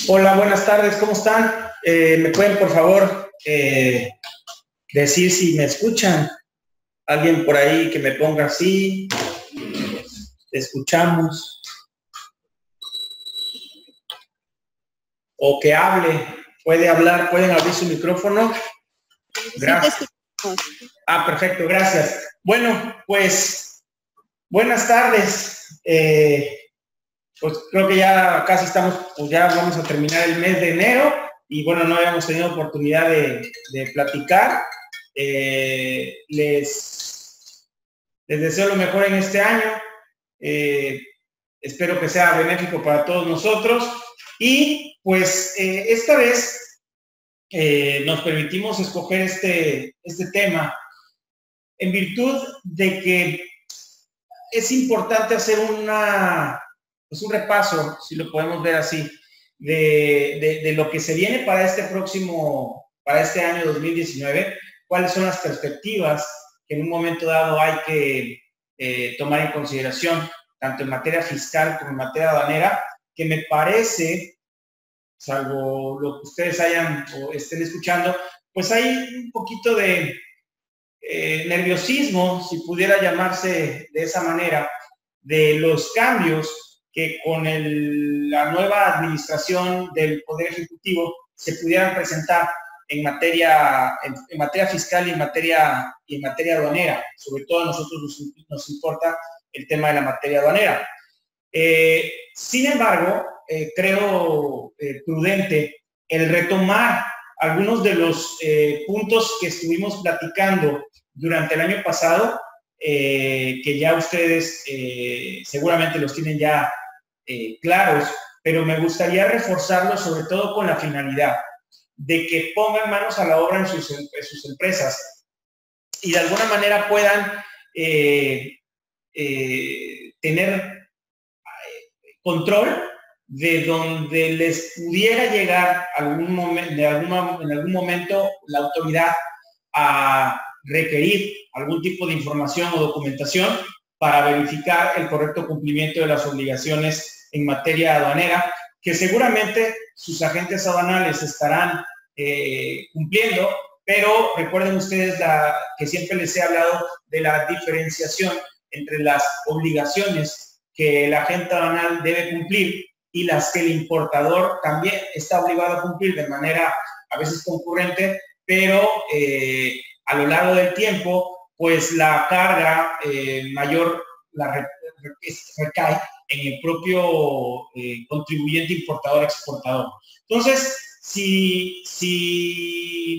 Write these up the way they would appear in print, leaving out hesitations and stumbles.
Hola, buenas tardes, ¿cómo están? ¿Me pueden, por favor, decir si me escuchan? Alguien por ahí que me ponga así, te escuchamos, o que hable, puede hablar, pueden abrir su micrófono. Gracias. Sí, te escuchamos. Perfecto, gracias. Bueno, pues, buenas tardes. Pues creo que ya casi estamos, pues ya vamos a terminar el mes de enero y bueno, no habíamos tenido oportunidad de platicar. Les deseo lo mejor en este año. Espero que sea benéfico para todos nosotros. Y pues esta vez nos permitimos escoger este tema en virtud de que es importante hacer un repaso, si lo podemos ver así, de lo que se viene para este año 2019, cuáles son las perspectivas que en un momento dado hay que tomar en consideración, tanto en materia fiscal como en materia aduanera, que me parece, salvo lo que ustedes hayan o estén escuchando, pues hay un poquito de nerviosismo, si pudiera llamarse de esa manera, de los cambios que con la nueva administración del Poder Ejecutivo se pudieran presentar en materia fiscal y en materia aduanera. Sobre todo a nosotros nos importa el tema de la materia aduanera. Sin embargo, creo prudente el retomar algunos de los puntos que estuvimos platicando durante el año pasado, que ya ustedes seguramente los tienen ya claros, pero me gustaría reforzarlos sobre todo con la finalidad de que pongan manos a la obra en sus empresas y de alguna manera puedan tener control de donde les pudiera llegar en algún momento la autoridad a requerir algún tipo de información o documentación para verificar el correcto cumplimiento de las obligaciones en materia aduanera, que seguramente sus agentes aduanales estarán cumpliendo, pero recuerden ustedes que siempre les he hablado de la diferenciación entre las obligaciones que el agente aduanal debe cumplir y las que el importador también está obligado a cumplir de manera a veces concurrente, pero a lo largo del tiempo, pues la carga mayor recae en el propio contribuyente importador-exportador. Entonces, si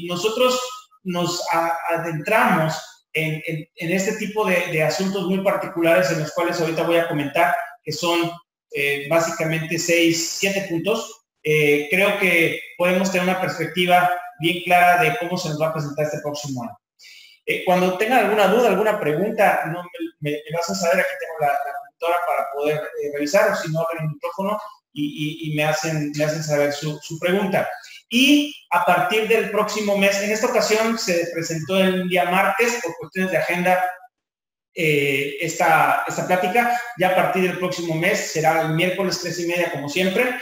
nosotros nos adentramos en este tipo de asuntos muy particulares en los cuales ahorita voy a comentar, que son básicamente 7 puntos, creo que podemos tener una perspectiva bien clara de cómo se nos va a presentar este próximo año. Cuando tengan alguna duda, alguna pregunta, no, me vas a saber, aquí tengo la computadora para poder revisar, o si no, abren el micrófono y me hacen saber su pregunta. Y a partir del próximo mes, en esta ocasión se presentó el día martes por cuestiones de agenda esta plática. Ya a partir del próximo mes será el miércoles 3:30 como siempre,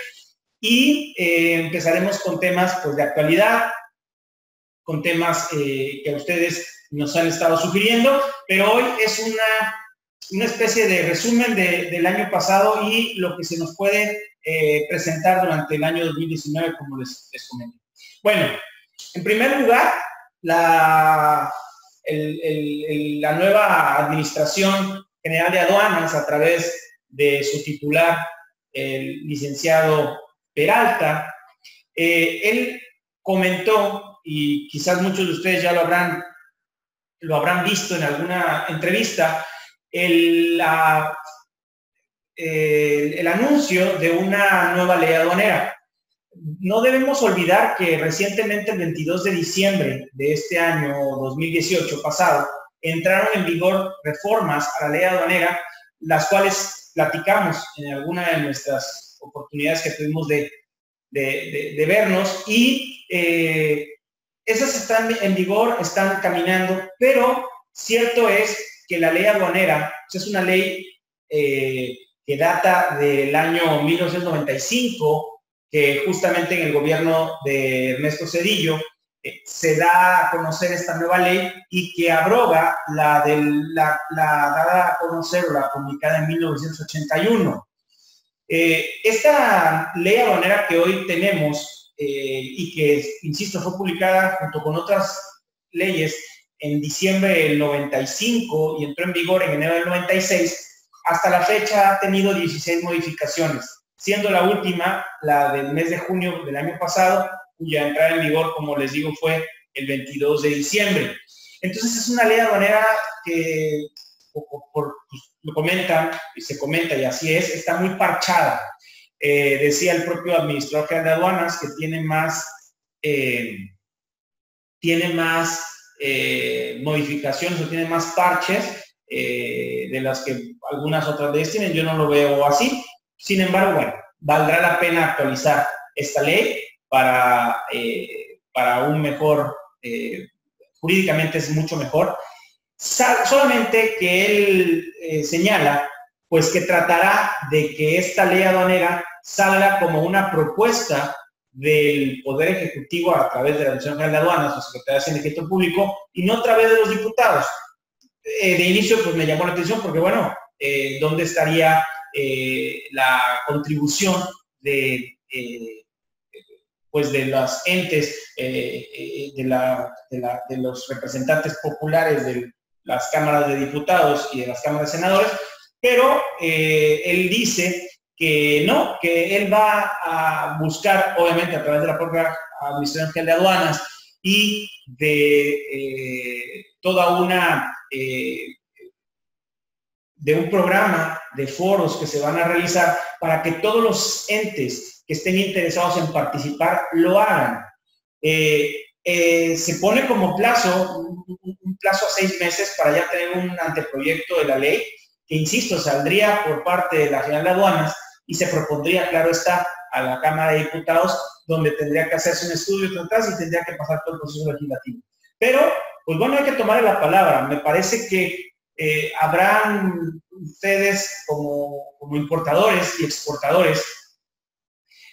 y empezaremos con temas pues de actualidad, con temas que ustedes nos han estado sugiriendo, pero hoy es una especie de resumen del año pasado y lo que se nos puede presentar durante el año 2019, como les comenté. Bueno, en primer lugar, la nueva Administración General de Aduanas, a través de su titular, el licenciado Peralta, él comentó, y quizás muchos de ustedes ya lo habrán visto en alguna entrevista, el anuncio de una nueva ley aduanera. No debemos olvidar que recientemente, el 22 de diciembre de este año 2018 pasado, entraron en vigor reformas a la ley aduanera, las cuales platicamos en alguna de nuestras oportunidades que tuvimos de vernos, y esas están en vigor, están caminando, pero cierto es que la ley aduanera es una ley que data del año 1995, que justamente en el gobierno de Ernesto Zedillo se da a conocer esta nueva ley y que abroga la dada a conocer o la publicada en 1981. Esta ley aduanera que hoy tenemos y que, insisto, fue publicada junto con otras leyes en diciembre del 95 y entró en vigor en enero del 96, hasta la fecha ha tenido 16 modificaciones, siendo la última la del mes de junio del año pasado, cuya entrada en vigor, como les digo, fue el 22 de diciembre. Entonces es una ley aduanera que, lo comentan, y se comenta, y así es, está muy parchada. Decía el propio administrador general de aduanas que tiene más modificaciones o tiene más parches de las que algunas otras leyes tienen. Yo no lo veo así. Sin embargo, bueno, valdrá la pena actualizar esta ley para un mejor, jurídicamente es mucho mejor. Solamente que él señala, pues que tratará de que esta ley aduanera salga como una propuesta del Poder Ejecutivo a través de la Dirección General de Aduanas o Secretaría de Hacienda y Crédito Público y no a través de los diputados. De inicio, pues me llamó la atención porque, bueno, ¿dónde estaría la contribución de los entes, de los representantes populares de las cámaras de diputados y de las cámaras de senadores? Pero él dice que no, que él va a buscar, obviamente a través de la propia Administración General de Aduanas y de toda una, de un programa de foros que se van a realizar para que todos los entes que estén interesados en participar lo hagan. Se pone como plazo, un plazo a 6 meses para ya tener un anteproyecto de la ley, que, insisto, saldría por parte de la General de Aduanas y se propondría, claro está, a la Cámara de Diputados, donde tendría que hacerse un estudio y tendría que pasar todo el proceso legislativo. Pero, pues bueno, hay que tomarle la palabra. Me parece que habrán ustedes como importadores y exportadores,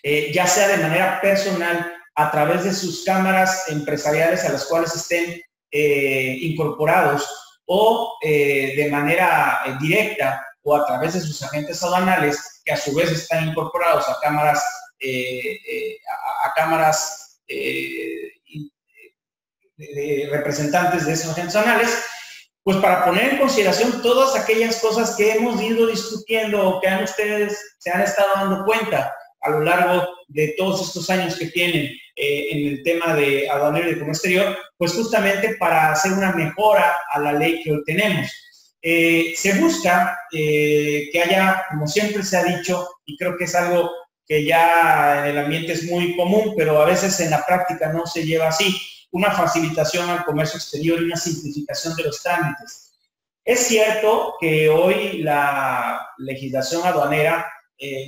ya sea de manera personal, a través de sus cámaras empresariales a las cuales estén incorporados, o de manera directa o a través de sus agentes aduanales, que a su vez están incorporados a cámaras, representantes de esos agentes aduanales, pues para poner en consideración todas aquellas cosas que hemos ido discutiendo o que ustedes se han estado dando cuenta a lo largo de todos estos años que tienen en el tema de aduanero y de comercio exterior, pues justamente para hacer una mejora a la ley que hoy tenemos. Se busca que haya, como siempre se ha dicho, y creo que es algo que ya en el ambiente es muy común, pero a veces en la práctica no se lleva así, una facilitación al comercio exterior y una simplificación de los trámites. Es cierto que hoy la legislación aduanera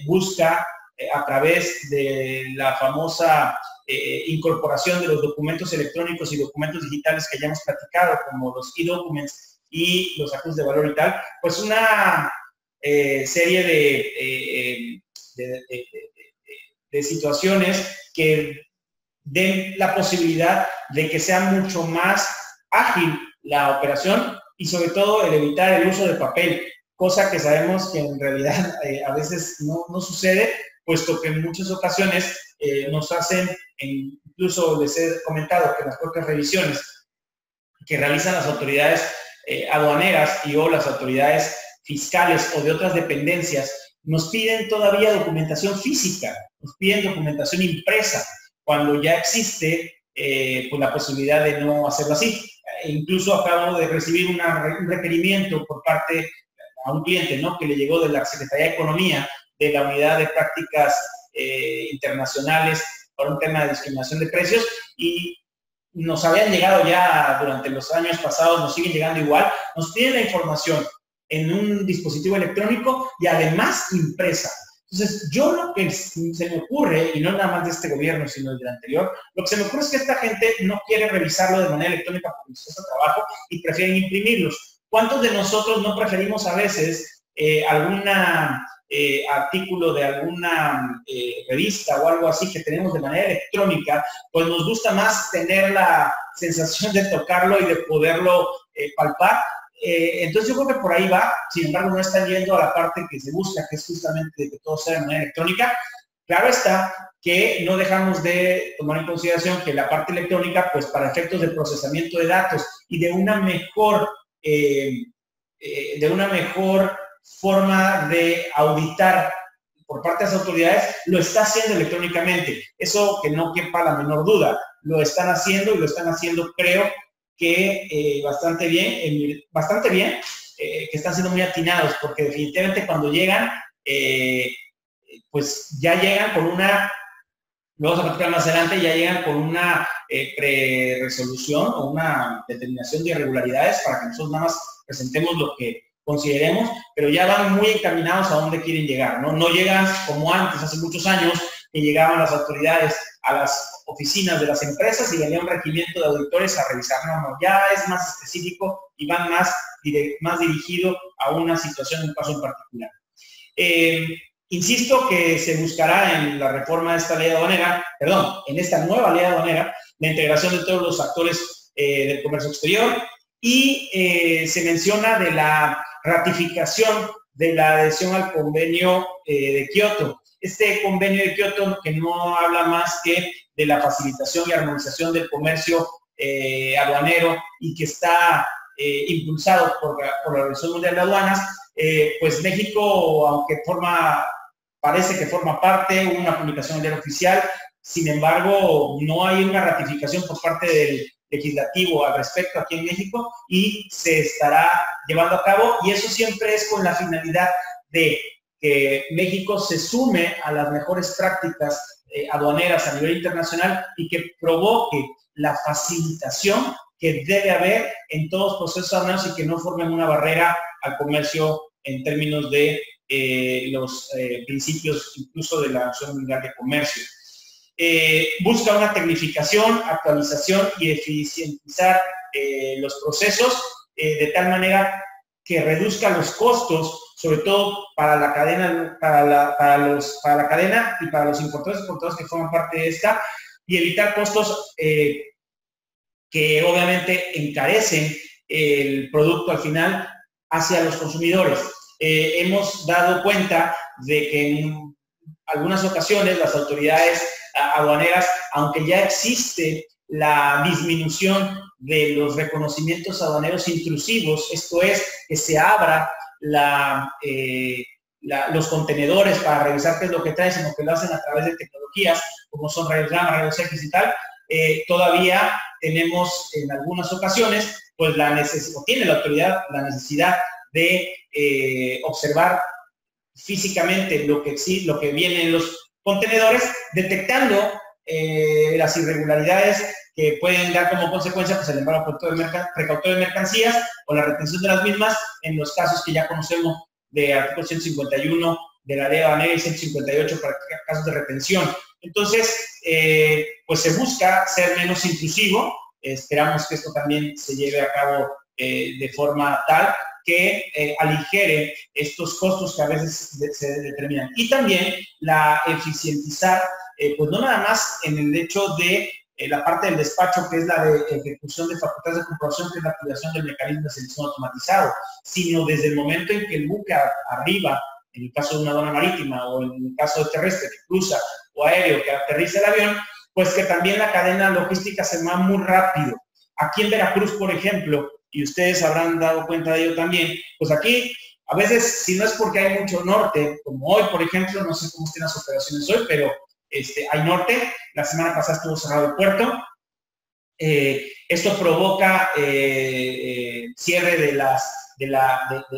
busca, a través de la famosa incorporación de los documentos electrónicos y documentos digitales que ya hemos platicado, como los e-documents y los actos de valor y tal, pues una serie de situaciones que den la posibilidad de que sea mucho más ágil la operación y sobre todo el evitar el uso de papel, cosa que sabemos que en realidad a veces no sucede, puesto que en muchas ocasiones nos hacen, incluso les he comentado que las propias revisiones que realizan las autoridades aduaneras y o las autoridades fiscales o de otras dependencias nos piden todavía documentación física, nos piden documentación impresa, cuando ya existe pues la posibilidad de no hacerlo así. Incluso acabo de recibir un requerimiento por parte a un cliente, ¿no?, que le llegó de la Secretaría de Economía, de la Unidad de Prácticas Internacionales por un tema de discriminación de precios, y nos habían llegado ya durante los años pasados, nos siguen llegando igual, nos piden la información en un dispositivo electrónico y además impresa. Entonces, yo lo que se me ocurre, y no nada más de este gobierno, sino del anterior, lo que se me ocurre es que esta gente no quiere revisarlo de manera electrónica porque les cuesta trabajo y prefieren imprimirlos. ¿Cuántos de nosotros no preferimos a veces alguna artículo de alguna revista o algo así que tenemos de manera electrónica, pues nos gusta más tener la sensación de tocarlo y de poderlo palpar. Entonces yo creo que por ahí va. Sin embargo, no están yendo a la parte que se busca, que es justamente de que todo sea de manera electrónica. Claro está que no dejamos de tomar en consideración que la parte electrónica, pues para efectos de procesamiento de datos y de una mejor forma de auditar por parte de las autoridades, lo está haciendo electrónicamente. Eso que no quepa la menor duda. Lo están haciendo y lo están haciendo, creo que bastante bien, que están siendo muy atinados, porque definitivamente cuando llegan, pues ya llegan con una, lo vamos a platicar más adelante, ya llegan con una pre-resolución o una determinación de irregularidades para que nosotros nada más presentemos lo que consideremos, pero ya van muy encaminados a dónde quieren llegar, ¿no? No llegan como antes, hace muchos años, que llegaban las autoridades a las oficinas de las empresas y venía un requerimiento de auditores a revisar. No, ya es más específico y van más dirigido a una situación, un caso en particular. Insisto que se buscará en la reforma de esta ley aduanera, en esta nueva ley aduanera, la integración de todos los actores del comercio exterior y se menciona de la ratificación de la adhesión al convenio de Kioto. Este convenio de Kioto que no habla más que de la facilitación y armonización del comercio aduanero y que está impulsado por la Organización Mundial de Aduanas, pues México, aunque parece que forma parte, hubo una publicación del oficial, sin embargo, no hay una ratificación por parte del legislativo al respecto aquí en México y se estará llevando a cabo, y eso siempre es con la finalidad de que México se sume a las mejores prácticas aduaneras a nivel internacional y que provoque la facilitación que debe haber en todos los procesos aduaneros y que no formen una barrera al comercio en términos de los principios incluso de la Organización Mundial de Comercio. Busca una tecnificación, actualización y eficientizar los procesos de tal manera que reduzca los costos, sobre todo para la cadena, para la cadena y para los importadores y exportadores que forman parte de esta, y evitar costos que obviamente encarecen el producto al final hacia los consumidores. Hemos dado cuenta de que en algunas ocasiones las autoridades aduaneras, aunque ya existe la disminución de los reconocimientos aduaneros intrusivos, esto es, que se abra los contenedores para revisar qué es lo que traen, sino que lo hacen a través de tecnologías como son rayos gamma, rayos X y tal, todavía tenemos en algunas ocasiones, pues tiene la autoridad la necesidad de observar físicamente lo que viene en los contenedores, detectando las irregularidades que pueden dar como consecuencia pues, el embargo precautorio de mercancías o la retención de las mismas en los casos que ya conocemos de artículo 151 de la ley aduanera y 158 para casos de retención. Entonces, pues se busca ser menos intrusivo. Esperamos que esto también se lleve a cabo de forma tal que aligere estos costos que a veces se determinan. Y también la eficientizar, pues no nada más en el hecho de la parte del despacho, que es la de ejecución de facultades de comprobación, que es la activación del mecanismo de selección automatizado, sino desde el momento en que el buque arriba, en el caso de una aduana marítima o en el caso de terrestre que cruza o aéreo que aterriza el avión, pues que también la cadena logística se va muy rápido. Aquí en Veracruz, por ejemplo, y ustedes habrán dado cuenta de ello también, pues aquí a veces, si no es porque hay mucho norte, como hoy, por ejemplo, no sé cómo estén las operaciones hoy, pero hay norte, la semana pasada estuvo cerrado el puerto, esto provoca cierre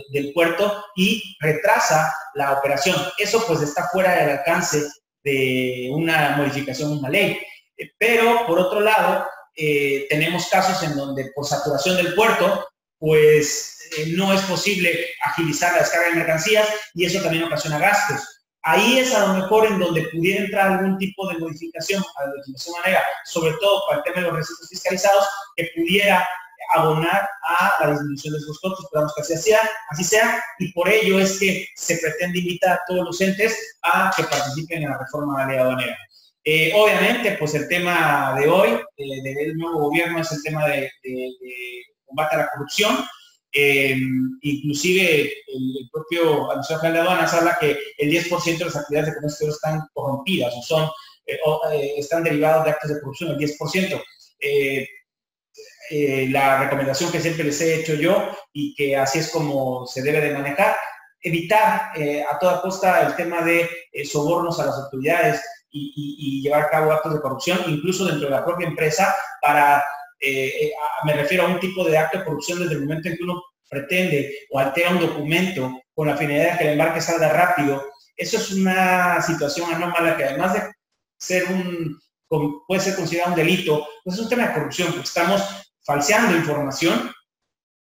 del puerto y retrasa la operación. Eso pues está fuera del alcance de una modificación de una ley. Pero por otro lado, tenemos casos en donde por saturación del puerto, pues no es posible agilizar la descarga de mercancías y eso también ocasiona gastos. Ahí es a lo mejor en donde pudiera entrar algún tipo de modificación a la legislación aduanera, sobre todo para el tema de los recibos fiscalizados, que pudiera abonar a la disminución de esos costos. Esperamos que así sea, y por ello es que se pretende invitar a todos los entes a que participen en la reforma de la ley aduanera. Obviamente, pues el tema de hoy, del nuevo gobierno, es el tema de combate a la corrupción. Inclusive el propio Administrador General de Aduanas habla que el 10% de las actividades de comercio exterior están corrompidas o están derivadas de actos de corrupción, el 10%. La recomendación que siempre les he hecho yo, y que así es como se debe de manejar, evitar a toda costa el tema de sobornos a las autoridades y llevar a cabo actos de corrupción, incluso dentro de la propia empresa, me refiero a un tipo de acto de corrupción desde el momento en que uno pretende o altera un documento con la finalidad de que el embarque salga rápido. Eso es una situación anómala que, además de ser puede ser considerado un delito, pues es un tema de corrupción, porque estamos falseando información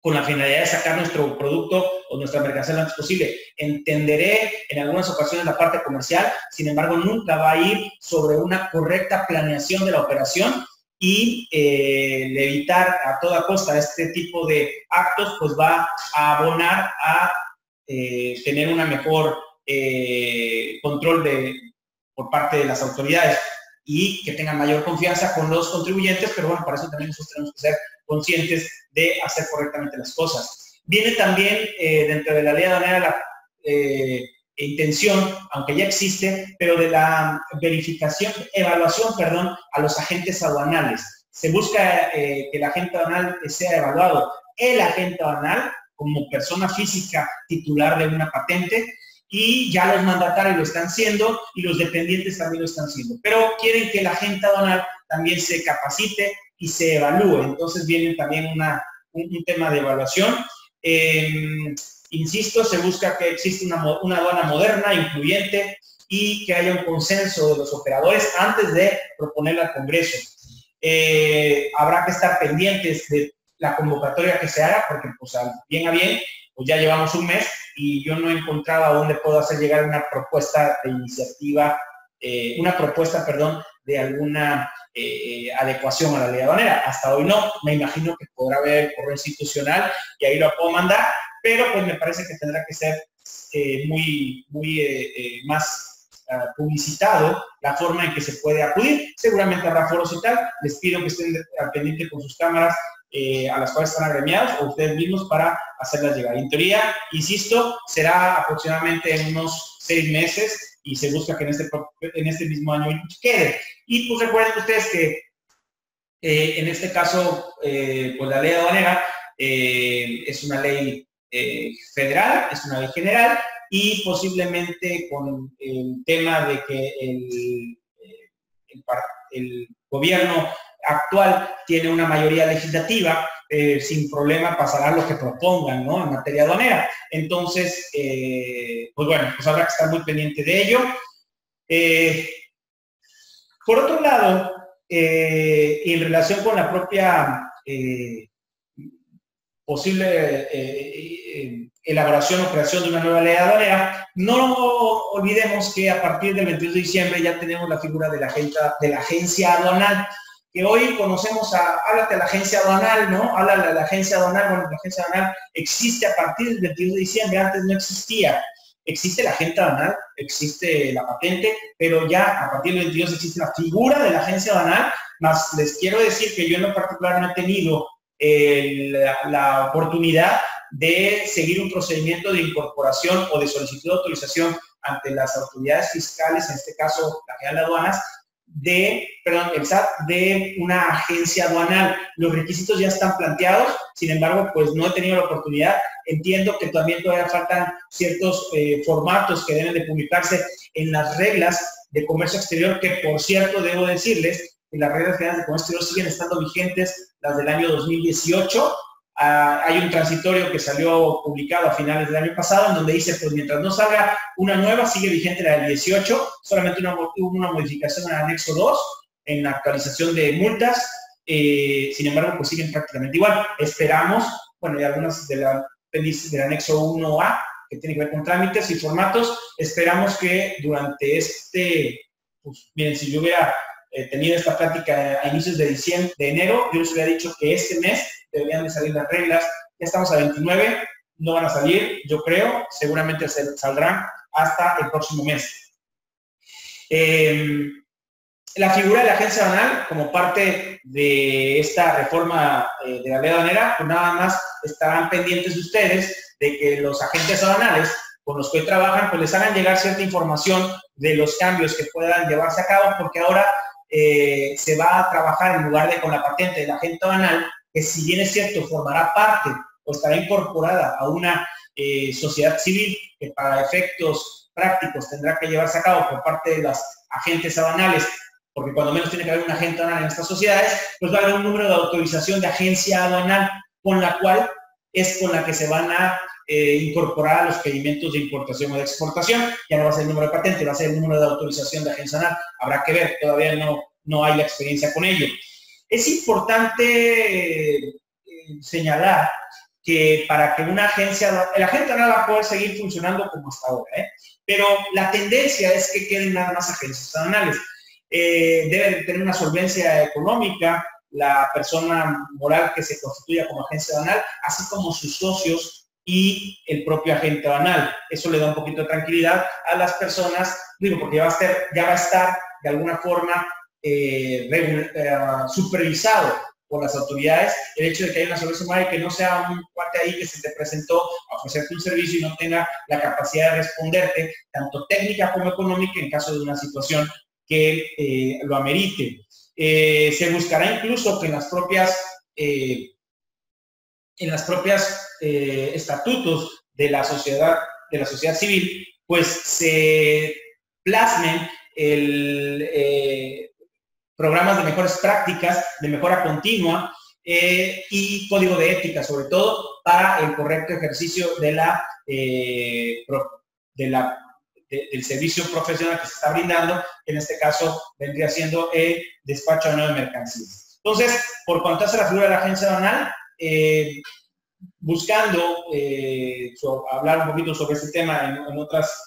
con la finalidad de sacar nuestro producto o nuestra mercancía lo antes posible. Entenderé en algunas ocasiones la parte comercial, sin embargo, nunca va a ir sobre una correcta planeación de la operación, y el evitar a toda costa este tipo de actos, pues va a abonar a tener una mejor control por parte de las autoridades, y que tengan mayor confianza con los contribuyentes, pero bueno, para eso también nosotros tenemos que ser conscientes de hacer correctamente las cosas. Viene también dentro de la ley aduanera la intención, aunque ya existe, pero de la evaluación, a los agentes aduanales. Se busca que el agente aduanal sea evaluado. El agente aduanal como persona física titular de una patente, y ya los mandatarios lo están siendo y los dependientes también lo están siendo. Pero quieren que el agente aduanal también se capacite y se evalúe. Entonces viene también un tema de evaluación. Insisto, se busca que exista una aduana moderna, incluyente, y que haya un consenso de los operadores antes de proponerla al Congreso. Habrá que estar pendientes de la convocatoria que se haga, porque pues bien a bien, pues ya llevamos un mes y yo no he encontrado a dónde puedo hacer llegar una propuesta de iniciativa, de alguna adecuación a la ley aduanera. Hasta hoy no. Me imagino que podrá haber el correo institucional y ahí lo puedo mandar, pero pues me parece que tendrá que ser más publicitado la forma en que se puede acudir. Seguramente habrá foros y tal. Les pido que estén al pendiente con sus cámaras a las cuales están agremiados, o ustedes mismos, para hacerlas llegar. En teoría, insisto, será aproximadamente en unos 6 meses, y se busca que en este mismo año quede. Y pues recuerden ustedes que en este caso, pues la ley aduanera es una ley federal, es una ley general, y posiblemente con el tema de que el gobierno actual tiene una mayoría legislativa, sin problema pasará lo que propongan, ¿no?, en materia aduanera. Entonces, pues bueno, pues habrá que estar muy pendiente de ello. Por otro lado, en relación con la propia posible elaboración o creación de una nueva ley aduanera, no olvidemos que a partir del 22 de diciembre ya tenemos la figura de la agencia aduanal, que hoy conocemos háblate de la agencia aduanal, ¿no? Háblale de la agencia aduanal. Bueno, la agencia aduanal existe a partir del 22 de diciembre, antes no existía. Existe la agente aduanal, existe la patente, pero ya a partir del 22 existe la figura de la agencia aduanal. Más les quiero decir que yo en lo particular no he tenido la oportunidad de seguir un procedimiento de incorporación o de solicitud de autorización ante las autoridades fiscales, en este caso la General de Aduanas, el SAT, de una agencia aduanal. Los requisitos ya están planteados, sin embargo, pues no he tenido la oportunidad. Entiendo que también todavía faltan ciertos formatos que deben de publicarse en las reglas de comercio exterior, que por cierto debo decirles que las reglas generales de comercio exterior siguen estando vigentes, las del año 2018. Hay un transitorio que salió publicado a finales del año pasado, en donde dice, pues mientras no salga una nueva, sigue vigente la del 18, solamente hubo una modificación en el anexo 2, en la actualización de multas, sin embargo, pues siguen prácticamente igual. Esperamos, bueno, y algunas del anexo 1A, que tiene que ver con trámites y formatos, esperamos que durante pues miren, si yo hubiera tenido esta plática a inicios de enero, yo les había dicho que este mes deberían de salir las reglas. Ya estamos a 29, no van a salir, yo creo, seguramente saldrán hasta el próximo mes. La figura de la agencia aduanal, como parte de esta reforma de la ley aduanera, pues nada más estarán pendientes de ustedes de que los agentes aduanales con los que hoy trabajan, pues les hagan llegar cierta información de los cambios que puedan llevarse a cabo, porque ahora se va a trabajar en lugar de con la patente del agente aduanal, que si bien es cierto, formará parte o estará incorporada a una sociedad civil que para efectos prácticos tendrá que llevarse a cabo por parte de los agentes aduanales, porque cuando menos tiene que haber un agente aduanal en estas sociedades, pues va a haber un número de autorización de agencia aduanal con la cual es con la que se van a incorporar a los pedimientos de importación o de exportación. Ya no va a ser el número de patente, va a ser el número de autorización de agencia aduanal. Habrá que ver, todavía no hay la experiencia con ello. Es importante señalar que para que una agencia, el agente aduanal va a poder seguir funcionando como hasta ahora, pero la tendencia es que queden nada más agencias aduanales. Debe tener una solvencia económica la persona moral que se constituya como agencia aduanal, así como sus socios y el propio agente aduanal. Eso le da un poquito de tranquilidad a las personas, digo, porque ya va a estar de alguna forma supervisado por las autoridades, el hecho de que haya una solvencia moral y que no sea un cuate ahí que se te presentó a ofrecerte un servicio y no tenga la capacidad de responderte, tanto técnica como económica, en caso de una situación que lo amerite. Se buscará incluso que en las propias estatutos de la sociedad civil, pues se plasmen programas de mejores prácticas, de mejora continua y código de ética, sobre todo para el correcto ejercicio del servicio profesional que se está brindando, que en este caso vendría siendo el despacho aduanero de mercancías. Entonces, por cuanto hace la figura de la agencia aduanal, buscando hablar un poquito sobre este tema en otras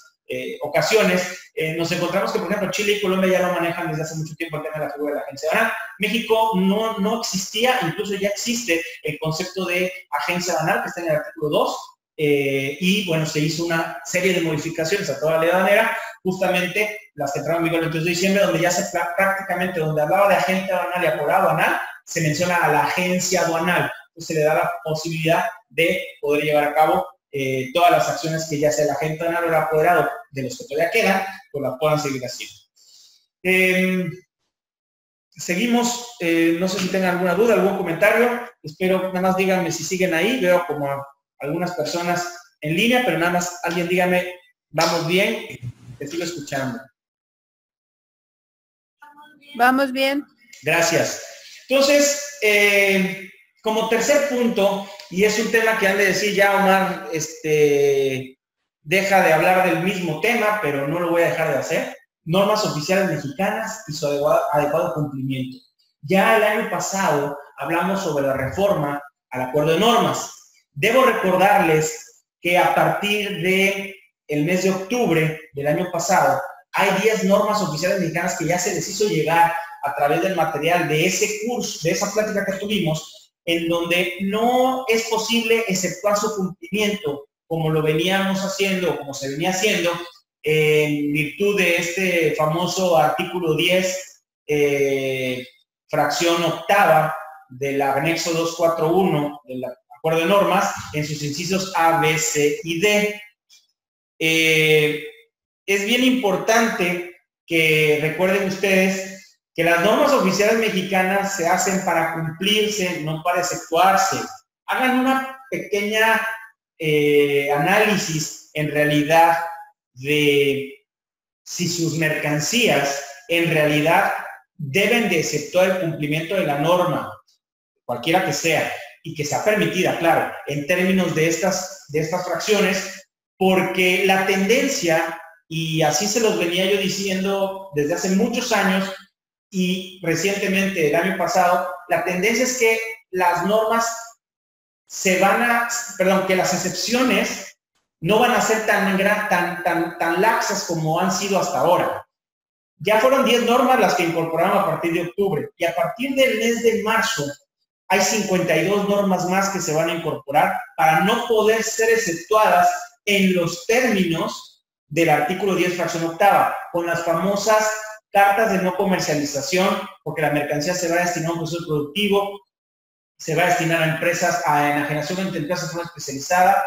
ocasiones, nos encontramos que, por ejemplo, Chile y Colombia ya lo manejan desde hace mucho tiempo el tema de la figura de la agencia aduanal. México no existía, incluso ya existe el concepto de agencia aduanal, que está en el artículo 2, y bueno, se hizo una serie de modificaciones a toda la ley aduanera, justamente las que entraron en vigor el 22 de diciembre, donde ya prácticamente, donde hablaba de agente aduanal y apoderado aduanal, se menciona a la agencia aduanal. Entonces se le da la posibilidad de poder llevar a cabo todas las acciones que ya sea el agente aduanal o el apoderado de los que todavía quedan, pues las puedan seguir haciendo. Seguimos, no sé si tengan alguna duda, algún comentario, espero, nada más díganme si siguen ahí, veo como algunas personas en línea, pero nada más alguien dígame, vamos bien, te sigo escuchando. Vamos bien. Gracias. Entonces, como tercer punto, y es un tema que han de decir ya, Omar, deja de hablar del mismo tema, pero no lo voy a dejar de hacer, normas oficiales mexicanas y su adecuado cumplimiento. Ya el año pasado hablamos sobre la reforma al acuerdo de normas. Debo recordarles que a partir del mes de octubre del año pasado, hay 10 normas oficiales mexicanas que ya se les hizo llegar a través del material de ese curso, de esa plática que tuvimos, en donde no es posible exceptuar su cumplimiento como lo veníamos haciendo, como se venía haciendo, en virtud de este famoso artículo 10, fracción octava del anexo 241 del acuerdo de normas, en sus incisos A, B, C y D. Es bien importante que recuerden ustedes que las normas oficiales mexicanas se hacen para cumplirse, no para exceptuarse. Hagan una pequeña análisis en realidad de si sus mercancías en realidad deben de exceptuar el cumplimiento de la norma, cualquiera que sea, y que sea permitida, claro, en términos de estas fracciones, porque la tendencia, y así se los venía yo diciendo desde hace muchos años y recientemente el año pasado, la tendencia es que las normas que las excepciones no van a ser tan laxas como han sido hasta ahora. Ya fueron 10 normas las que incorporaron a partir de octubre, y a partir del mes de marzo hay 52 normas más que se van a incorporar para no poder ser exceptuadas en los términos del artículo 10, fracción octava, con las famosas cartas de no comercialización, porque la mercancía se va a destinar a un proceso productivo, se va a destinar a empresas, a enajenación entre empresas de forma especializada,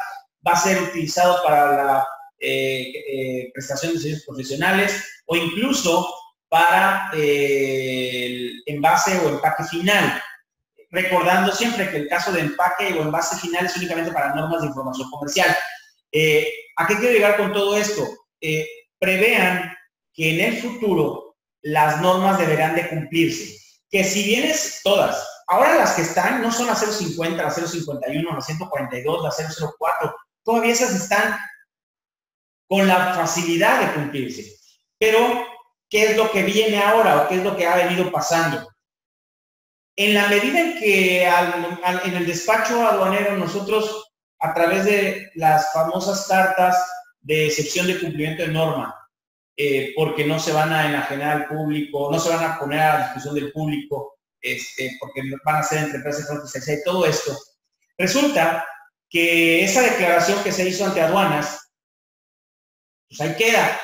va a ser utilizado para la prestación de servicios profesionales o incluso para el envase o empaque final. Recordando siempre que el caso de empaque o envase final es únicamente para normas de información comercial. ¿A qué quiero llegar con todo esto? Prevean que en el futuro las normas deberán de cumplirse. Que si bien es todas, ahora las que están no son la 050, la 051, la 142, la 004, todavía esas están con la facilidad de cumplirse. Pero, ¿qué es lo que viene ahora o qué es lo que ha venido pasando? En la medida en que en el despacho aduanero nosotros, a través de las famosas cartas de excepción de cumplimiento de norma, porque no se van a enajenar al público, no se van a poner a discusión del público, porque van a ser entre empresas y todo esto, resulta que esa declaración que se hizo ante aduanas, pues ahí queda.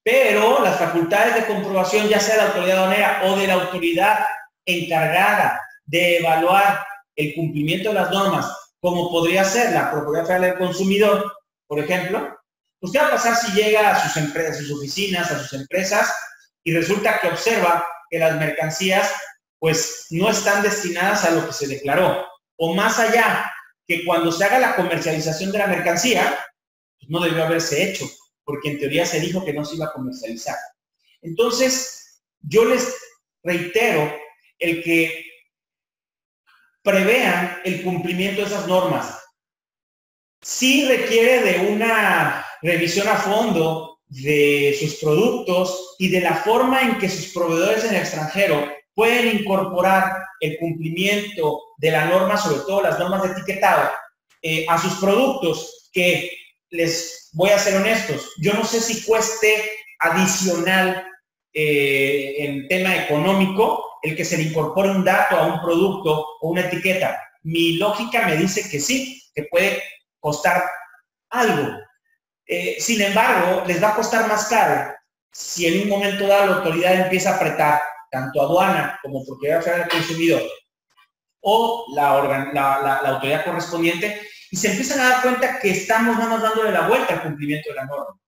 Pero las facultades de comprobación, ya sea de la autoridad aduanera o de la autoridad encargada de evaluar el cumplimiento de las normas, como podría ser la Procuraduría Federal del Consumidor, por ejemplo, pues ¿qué va a pasar si llega a sus empresas, a sus oficinas, a sus empresas, y resulta que observa que las mercancías pues no están destinadas a lo que se declaró? O más allá, que cuando se haga la comercialización de la mercancía, pues no debió haberse hecho, porque en teoría se dijo que no se iba a comercializar. Entonces, yo les reitero el que prevean el cumplimiento de esas normas. Sí requiere de una revisión a fondo de sus productos y de la forma en que sus proveedores en el extranjero pueden incorporar el cumplimiento de la norma, sobre todo las normas de etiquetado, a sus productos, que les voy a ser honestos, yo no sé si cueste adicional en tema económico el que se le incorpore un dato a un producto o una etiqueta. Mi lógica me dice que sí, que puede costar algo. Sin embargo, les va a costar más caro si en un momento dado la autoridad empieza a apretar tanto aduana como Procuraduría Federal del Consumidor o la autoridad correspondiente, y se empiezan a dar cuenta que estamos nada más dándole la vuelta al cumplimiento de la norma.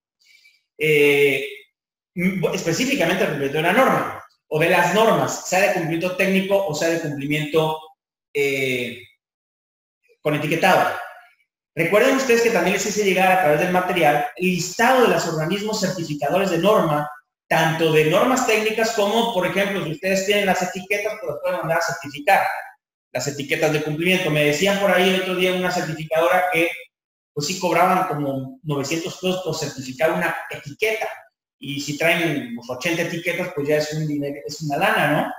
Específicamente al cumplimiento de la norma, o de las normas, sea de cumplimiento técnico o sea de cumplimiento con etiquetado. Recuerden ustedes que también les hice llegar a través del material el listado de los organismos certificadores de norma, tanto de normas técnicas como, por ejemplo, si ustedes tienen las etiquetas, pues las pueden mandar a certificar. Las etiquetas de cumplimiento. Me decían por ahí el otro día una certificadora que pues sí cobraban como 900 pesos por certificar una etiqueta. Y si traen pues, 80 etiquetas, pues ya es un dinero, es una lana, ¿no?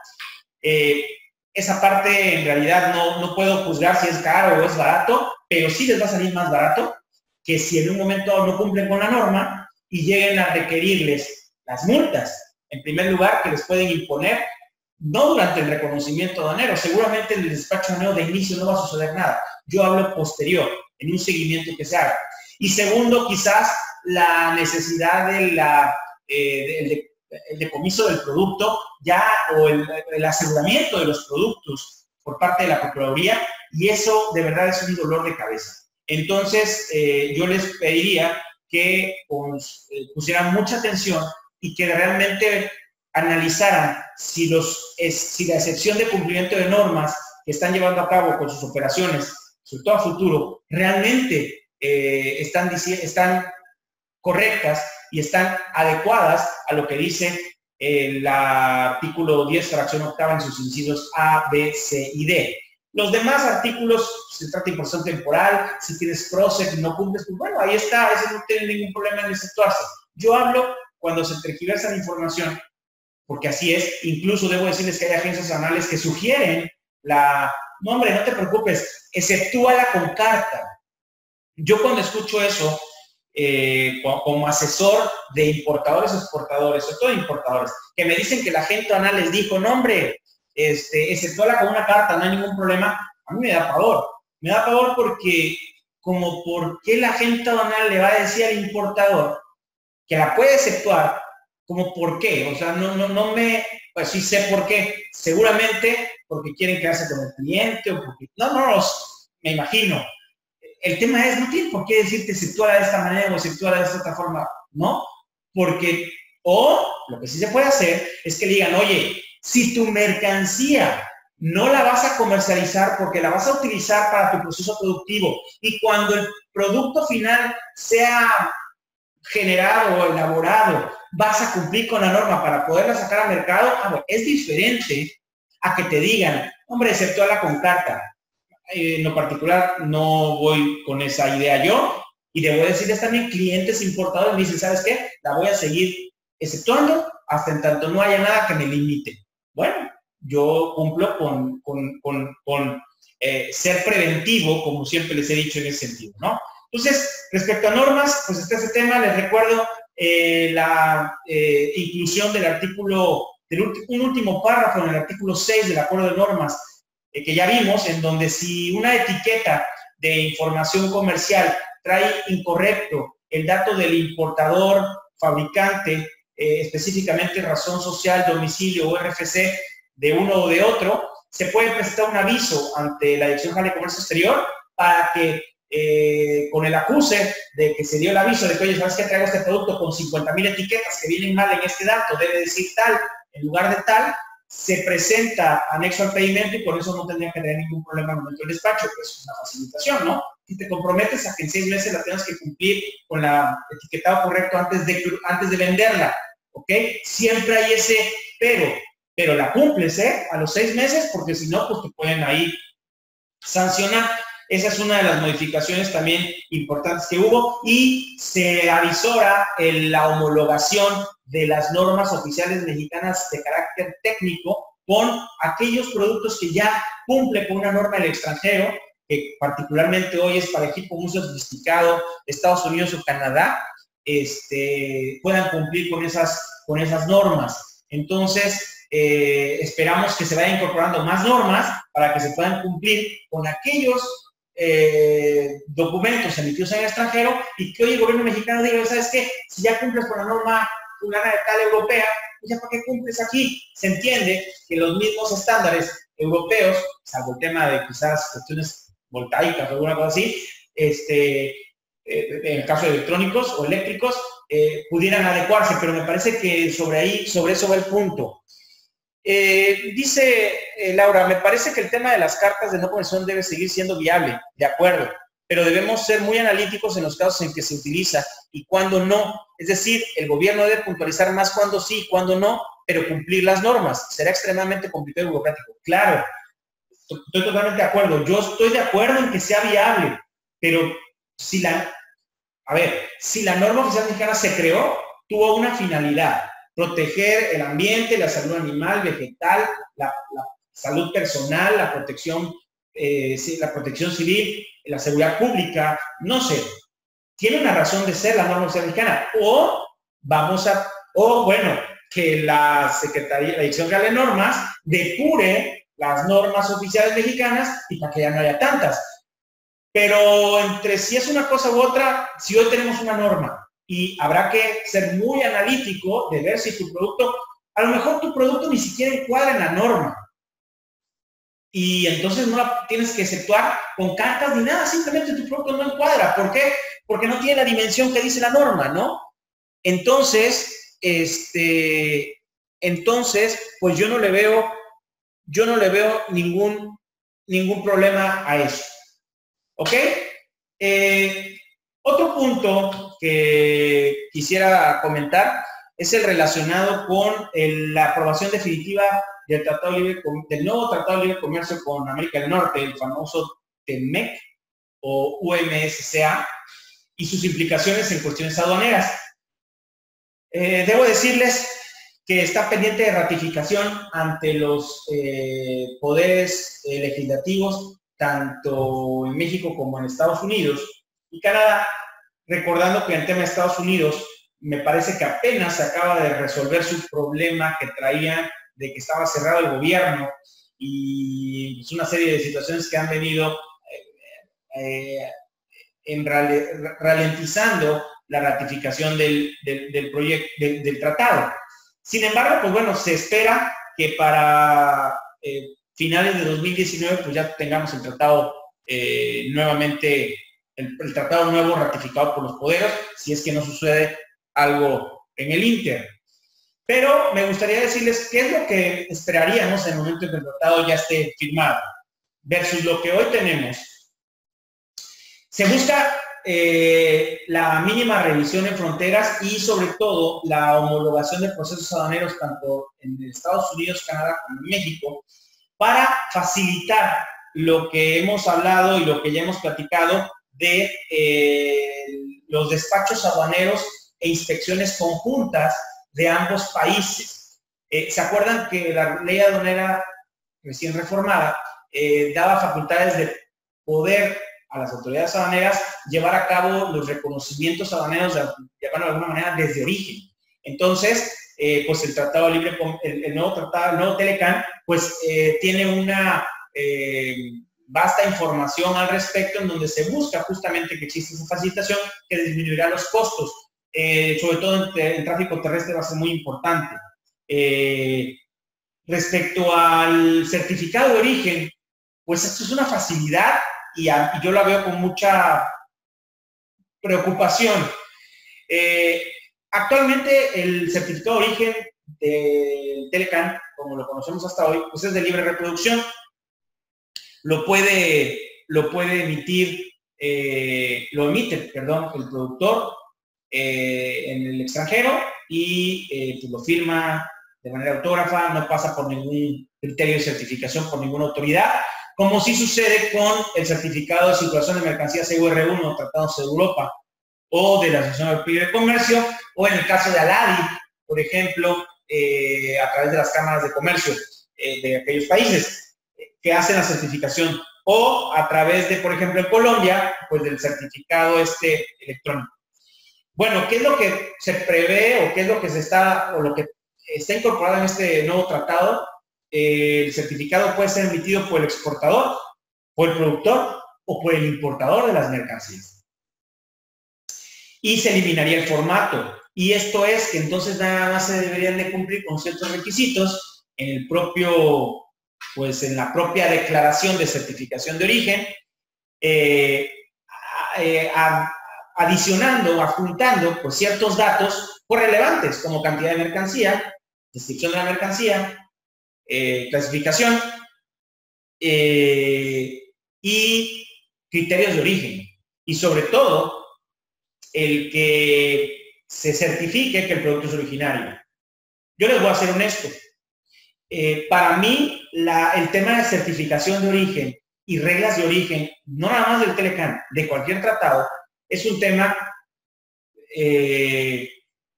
Esa parte en realidad no puedo juzgar si es caro o es barato, pero sí les va a salir más barato que si en un momento no cumplen con la norma y lleguen a requerirles las multas. En primer lugar, que les pueden imponer, no durante el reconocimiento aduanero, seguramente en el despacho aduanero de inicio no va a suceder nada. Yo hablo posterior, en un seguimiento que se haga. Y segundo, quizás la necesidad de el decomiso del producto ya o el aseguramiento de los productos por parte de la Procuraduría, y eso de verdad es un dolor de cabeza. Entonces, yo les pediría que pusieran mucha atención y que realmente analizaran si la excepción de cumplimiento de normas que están llevando a cabo con sus operaciones, sobre todo a futuro, realmente están correctas y están adecuadas a lo que dice el artículo 10, fracción octava en sus incisos A, B, C y D. Los demás artículos, si se trata de imposición temporal, si tienes proceso y no cumples, pues bueno, ahí está, ese no tiene ningún problema en exceptuarse. Yo hablo cuando se tergiversa la información, porque así es. Incluso debo decirles que hay agencias aduanales que sugieren no hombre, no te preocupes, exceptúala con carta. Yo cuando escucho eso, como asesor de importadores o exportadores, sobre todo importadores, que me dicen que la gente ANA les dijo, no hombre, exceptuala con una carta, no hay ningún problema. A mí me da pavor. Me da pavor porque, como por qué la gente aduanal le va a decir al importador que la puede exceptuar, como por qué, o sea, pues sí sé por qué, seguramente porque quieren quedarse con el cliente o porque, me imagino. El tema es, no tiene por qué decirte exceptuala de esta manera o exceptuala de esta otra forma, ¿no? Porque, o lo que sí se puede hacer es que le digan, oye, si tu mercancía no la vas a comercializar porque la vas a utilizar para tu proceso productivo y cuando el producto final sea generado o elaborado, vas a cumplir con la norma para poderla sacar al mercado, bueno, es diferente a que te digan, hombre, exceptuala con carta. En lo particular, no voy con esa idea yo, y debo decirles también, clientes importadores me dicen, ¿sabes qué? La voy a seguir exceptuando hasta en tanto no haya nada que me limite. Bueno, yo cumplo con ser preventivo, como siempre les he dicho en ese sentido, ¿no? Entonces, respecto a normas, pues está ese tema, les recuerdo la inclusión del artículo, un último párrafo en el artículo 6 del Acuerdo de Normas, que ya vimos, en donde si una etiqueta de información comercial trae incorrecto el dato del importador, fabricante, específicamente razón social, domicilio o RFC de uno o de otro, se puede presentar un aviso ante la Dirección General de Comercio Exterior para que con el acuse de que se dio el aviso de que, oye, ¿sabes qué? Traigo este producto con 50,000 etiquetas que vienen mal en este dato, debe decir tal en lugar de tal, se presenta anexo al pedimento y por eso no tendría que tener ningún problema al momento del despacho, pues es una facilitación, ¿no? Si te comprometes a que en 6 meses la tengas que cumplir con la etiquetado correcto antes de venderla, ¿ok? Siempre hay ese pero la cumples, a los 6 meses, porque si no, pues te pueden ahí sancionar. Esa es una de las modificaciones también importantes que hubo y se avisora la homologación de las normas oficiales mexicanas de carácter técnico con aquellos productos que ya cumplen con una norma del extranjero, que particularmente hoy es para equipo uso sofisticado, Estados Unidos o Canadá, puedan cumplir con esas normas. Entonces, esperamos que se vayan incorporando más normas para que se puedan cumplir con aquellos documentos emitidos en el extranjero y que hoy el gobierno mexicano diga, ¿sabes qué? Si ya cumples con la norma fulana de tal europea, pues ya para qué cumples aquí. Se entiende que los mismos estándares europeos, salvo el tema de quizás cuestiones voltaicas o alguna cosa así, en el caso de electrónicos o eléctricos, pudieran adecuarse, pero me parece que sobre eso va el punto. Dice Laura, me parece que el tema de las cartas de no comercialización debe seguir siendo viable, de acuerdo, pero debemos ser muy analíticos en los casos en que se utiliza y cuándo no. Es decir, el gobierno debe puntualizar más cuándo sí y cuándo no, pero cumplir las normas. Será extremadamente complicado y burocrático. Claro, estoy totalmente de acuerdo. Yo estoy de acuerdo en que sea viable, pero si la norma oficial mexicana se creó, tuvo una finalidad: proteger el ambiente, la salud animal, vegetal, la salud personal, la protección civil, la seguridad pública, no sé. Tiene una razón de ser la norma oficial mexicana. Que la Dirección General de Normas depure las normas oficiales mexicanas y para que ya no haya tantas. Pero entre si es una cosa u otra, si hoy tenemos una norma y habrá que ser muy analítico de ver si tu producto, a lo mejor tu producto ni siquiera encuadra en la norma. Y entonces no tienes que exceptuar con cartas ni nada, simplemente tu producto no encuadra. ¿Por qué? Porque no tiene la dimensión que dice la norma, ¿no? Entonces, pues yo no le veo ningún problema a eso. ¿Ok? Otro punto que quisiera comentar es el relacionado con la aprobación definitiva del nuevo Tratado de Libre Comercio con América del Norte, el famoso TEMEC o UMSCA, y sus implicaciones en cuestiones aduaneras. Debo decirles que está pendiente de ratificación ante los poderes legislativos, tanto en México como en Estados Unidos y Canadá, recordando que en el tema de Estados Unidos, me parece que apenas se acaba de resolver su problema que traían de que estaba cerrado el gobierno y es una serie de situaciones que han venido ralentizando la ratificación del proyecto, del tratado. Sin embargo, pues bueno, se espera que para finales de 2019 pues ya tengamos el tratado nuevamente, el tratado nuevo ratificado por los poderes, si es que no sucede algo en el Inter. Pero me gustaría decirles qué es lo que esperaríamos en el momento en que el tratado ya esté firmado, versus lo que hoy tenemos. Se busca la mínima revisión en fronteras y sobre todo la homologación de procesos aduaneros tanto en Estados Unidos, Canadá como en México para facilitar lo que hemos hablado y lo que ya hemos platicado de los despachos aduaneros e inspecciones conjuntas de ambos países. ¿Se acuerdan que la ley aduanera recién reformada daba facultades de poder a las autoridades aduaneras llevar a cabo los reconocimientos aduaneros, llamarlo de alguna manera, desde origen? Entonces, pues el Tratado Libre, el nuevo tratado, el nuevo Telecan, pues tiene una vasta información al respecto en donde se busca justamente que exista esa facilitación que disminuirá los costos, sobre todo en tráfico terrestre va a ser muy importante. Respecto al certificado de origen, pues esto es una facilidad y yo la veo con mucha preocupación. Actualmente el certificado de origen del Telecan, como lo conocemos hasta hoy, pues es de libre reproducción. Lo emite el productor en el extranjero y pues lo firma de manera autógrafa, no pasa por ningún criterio de certificación por ninguna autoridad, como sí sucede con el certificado de circulación de mercancías EUR1, tratados de Europa, o de la Asociación Europea de Comercio, o en el caso de ALADI, por ejemplo, a través de las cámaras de comercio de aquellos países que hacen la certificación, o a través de, por ejemplo, en Colombia, pues del certificado electrónico. Bueno, ¿qué es lo que se prevé o qué es lo que lo que está incorporado en este nuevo tratado? El certificado puede ser emitido por el exportador, por el productor o por el importador de las mercancías. Y se eliminaría el formato. Y esto es que entonces nada más se deberían de cumplir con ciertos requisitos en el propio, pues en la propia declaración de certificación de origen, adicionando, adjuntando pues, ciertos datos pues, relevantes, como cantidad de mercancía, descripción de la mercancía, clasificación y criterios de origen. Y sobre todo, el que se certifique que el producto es originario. Yo les voy a ser honesto. Para mí, el tema de certificación de origen y reglas de origen, no nada más del Telecan, de cualquier tratado, es un tema,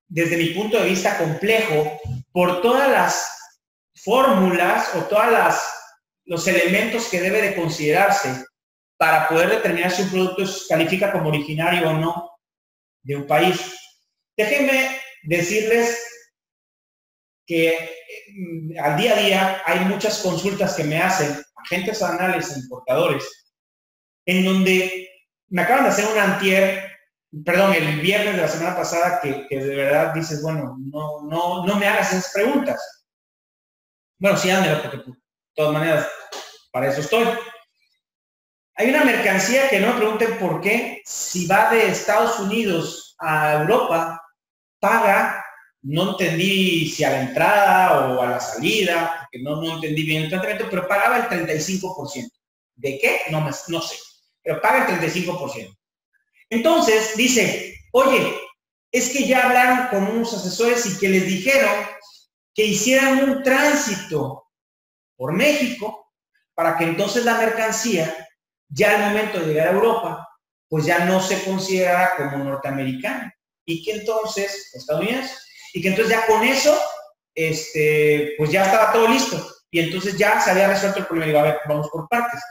desde mi punto de vista, complejo por todas las fórmulas o todos los elementos que debe de considerarse para poder determinar si un producto califica como originario o no de un país. Déjenme decirles que al día a día hay muchas consultas que me hacen agentes aduanales e importadores, en donde me acaban de hacer el viernes de la semana pasada, que de verdad dices, bueno, no me hagas esas preguntas. Bueno, sí, házmelo, porque de todas maneras, para eso estoy. Hay una mercancía que no me pregunten por qué, si va de Estados Unidos a Europa, paga, no entendí si a la entrada o a la salida, porque no entendí bien el tratamiento, pero pagaba el 35%. ¿De qué? No sé, pero paga el 35%. Entonces, dice, oye, es que ya hablaron con unos asesores y que les dijeron que hicieran un tránsito por México para que entonces la mercancía, ya al momento de llegar a Europa, pues ya no se considerara como norteamericana y que entonces, estadounidense, y que entonces ya con eso, pues ya estaba todo listo y entonces ya se había resuelto el problema. Y digo, a ver, vamos por partes.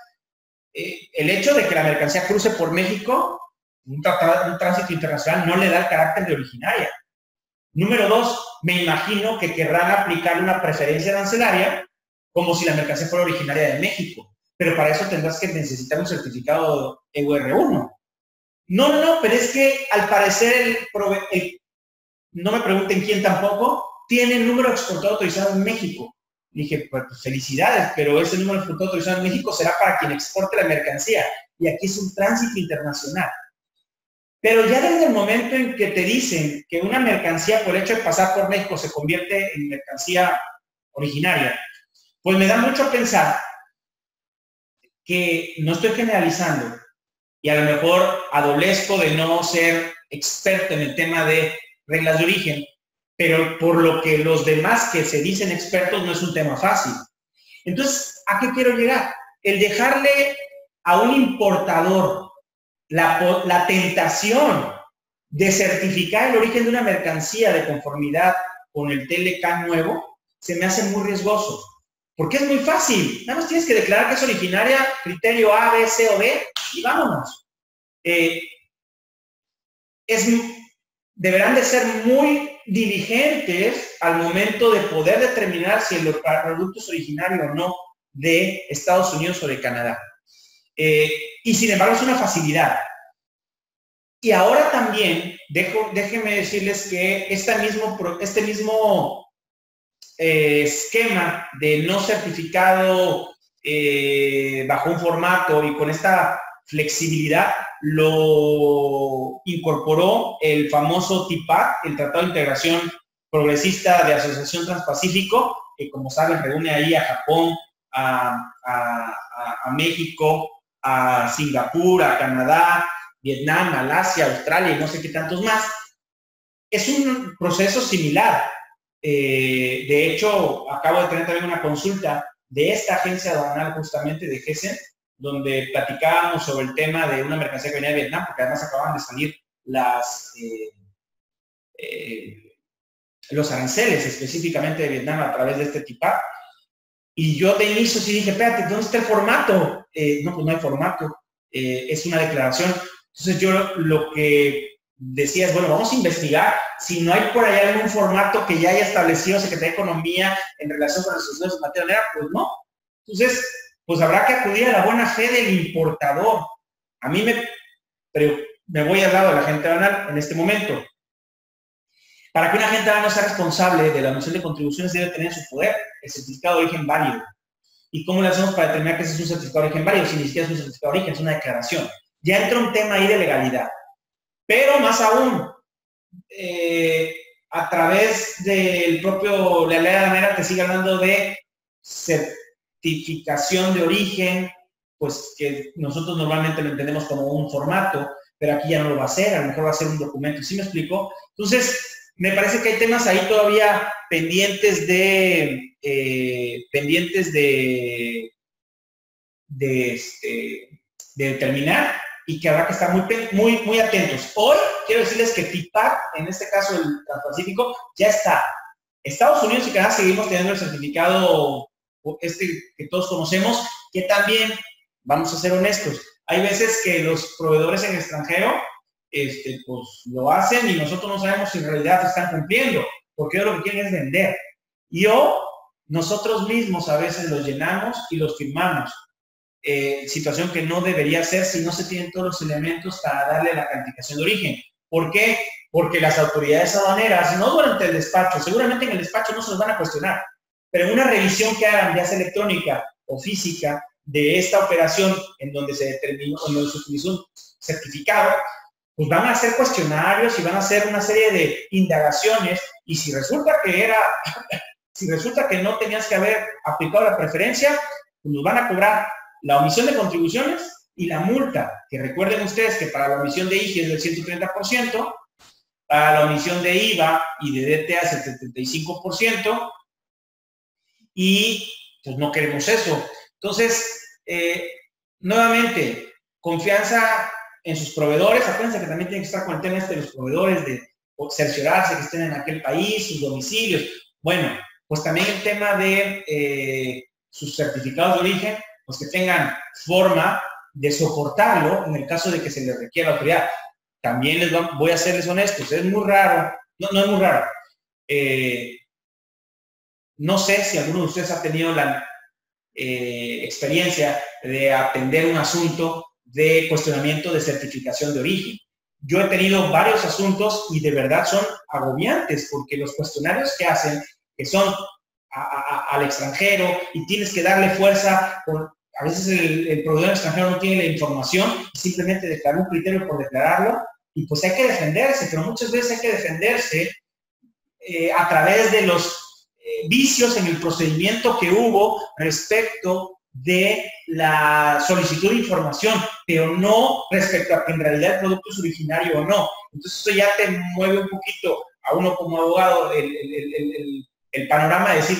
El hecho de que la mercancía cruce por México un tránsito internacional no le da el carácter de originaria. Número 2, me imagino que querrán aplicar una preferencia arancelaria como si la mercancía fuera originaria de México. Pero para eso tendrás que necesitar un certificado EUR1. No, pero es que al parecer no me pregunten quién tampoco, tiene el número de exportador autorizado en México. Dije, pues felicidades, pero ese número de exportador autorizado en México será para quien exporte la mercancía. Y aquí es un tránsito internacional. Pero ya desde el momento en que te dicen que una mercancía por el hecho de pasar por México se convierte en mercancía originaria, pues me da mucho a pensar que no estoy generalizando y a lo mejor adolezco de no ser experto en el tema de reglas de origen, pero por lo que los demás que se dicen expertos no es un tema fácil. Entonces, ¿a qué quiero llegar? El dejarle a un importador la tentación de certificar el origen de una mercancía de conformidad con el TLCAN nuevo, se me hace muy riesgoso. Porque es muy fácil. Nada más tienes que declarar que es originaria, criterio A, B, C o D, y vámonos. Deberán de ser muy diligentes al momento de poder determinar si el producto es originario o no de Estados Unidos o de Canadá. Y sin embargo es una facilidad. Y ahora también, déjenme decirles que este mismo esquema de no certificado bajo un formato y con esta flexibilidad lo incorporó el famoso TIPAC, el Tratado de Integración Progresista de Asociación Transpacífico, que como saben reúne ahí a Japón, a México, a Singapur, a Canadá, Vietnam, Malasia, Australia y no sé qué tantos más. Es un proceso similar. De hecho, acabo de tener también una consulta de esta agencia aduanal justamente de GESEN, donde platicábamos sobre el tema de una mercancía que venía de Vietnam, porque además acaban de salir los aranceles específicamente de Vietnam a través de este TIPAC. Y yo de inicio sí dije, espérate, ¿dónde está el formato? No, pues no hay formato, es una declaración. Entonces yo lo que decía es, bueno, vamos a investigar si no hay por allá algún formato que ya haya establecido Secretaría de Economía en relación con las asociaciones de materia negra, pues no. Entonces, pues habrá que acudir a la buena fe del importador. A mí me voy al lado de la agente aduanal en este momento. Para que una agente aduanal sea responsable de la emisión de contribuciones debe tener en su poder el certificado de origen válido. ¿Y cómo le hacemos para determinar que ese es un certificado de origen válido? Si ni siquiera es un certificado de origen, es una declaración. Ya entra un tema ahí de legalidad. Pero más aún, a través del propio, la ley aduanera te sigue hablando de certificación de origen, pues que nosotros normalmente lo entendemos como un formato, pero aquí ya no lo va a hacer, a lo mejor va a ser un documento. ¿Sí me explico? Entonces, me parece que hay temas ahí todavía pendientes de determinar y que habrá que estar muy atentos. Hoy quiero decirles que TIPAC, en este caso el Transpacífico, ya está. Estados Unidos y Canadá seguimos teniendo el certificado que todos conocemos, que también, vamos a ser honestos, hay veces que los proveedores en el extranjero pues lo hacen y nosotros no sabemos si en realidad están cumpliendo, porque ellos lo que quieren es vender. Nosotros mismos a veces los llenamos y los firmamos. Situación que no debería ser si no se tienen todos los elementos para darle la calificación de origen. ¿Por qué? Porque las autoridades aduaneras, no durante el despacho, seguramente en el despacho no se los van a cuestionar, pero en una revisión que hagan, ya sea electrónica o física, de esta operación en donde se determinó, en donde se utilizó un certificado, pues van a hacer cuestionarios y van a hacer una serie de indagaciones, y si resulta que no tenías que haber aplicado la preferencia, pues nos van a cobrar la omisión de contribuciones y la multa, que recuerden ustedes que para la omisión de IGI es del 130%, para la omisión de IVA y de DTA es el 75%, y pues no queremos eso. Entonces, nuevamente, confianza en sus proveedores. Acuérdense que también tienen que estar con el tema de los proveedores, de cerciorarse que estén en aquel país, sus domicilios. Bueno, pues también el tema de sus certificados de origen, pues que tengan forma de soportarlo en el caso de que se les requiera la autoridad. también voy a serles honestos, es muy raro, no es muy raro. No sé si alguno de ustedes ha tenido la experiencia de atender un asunto de cuestionamiento de certificación de origen. Yo he tenido varios asuntos y de verdad son agobiantes porque los cuestionarios que hacen, que son al extranjero y tienes que darle fuerza, a veces el proveedor extranjero no tiene la información, simplemente declarar un criterio por declararlo y pues hay que defenderse, pero muchas veces hay que defenderse a través de los vicios en el procedimiento que hubo respecto de la solicitud de información, pero no respecto a que en realidad el producto es originario o no. Entonces eso ya te mueve un poquito a uno como abogado el panorama de decir,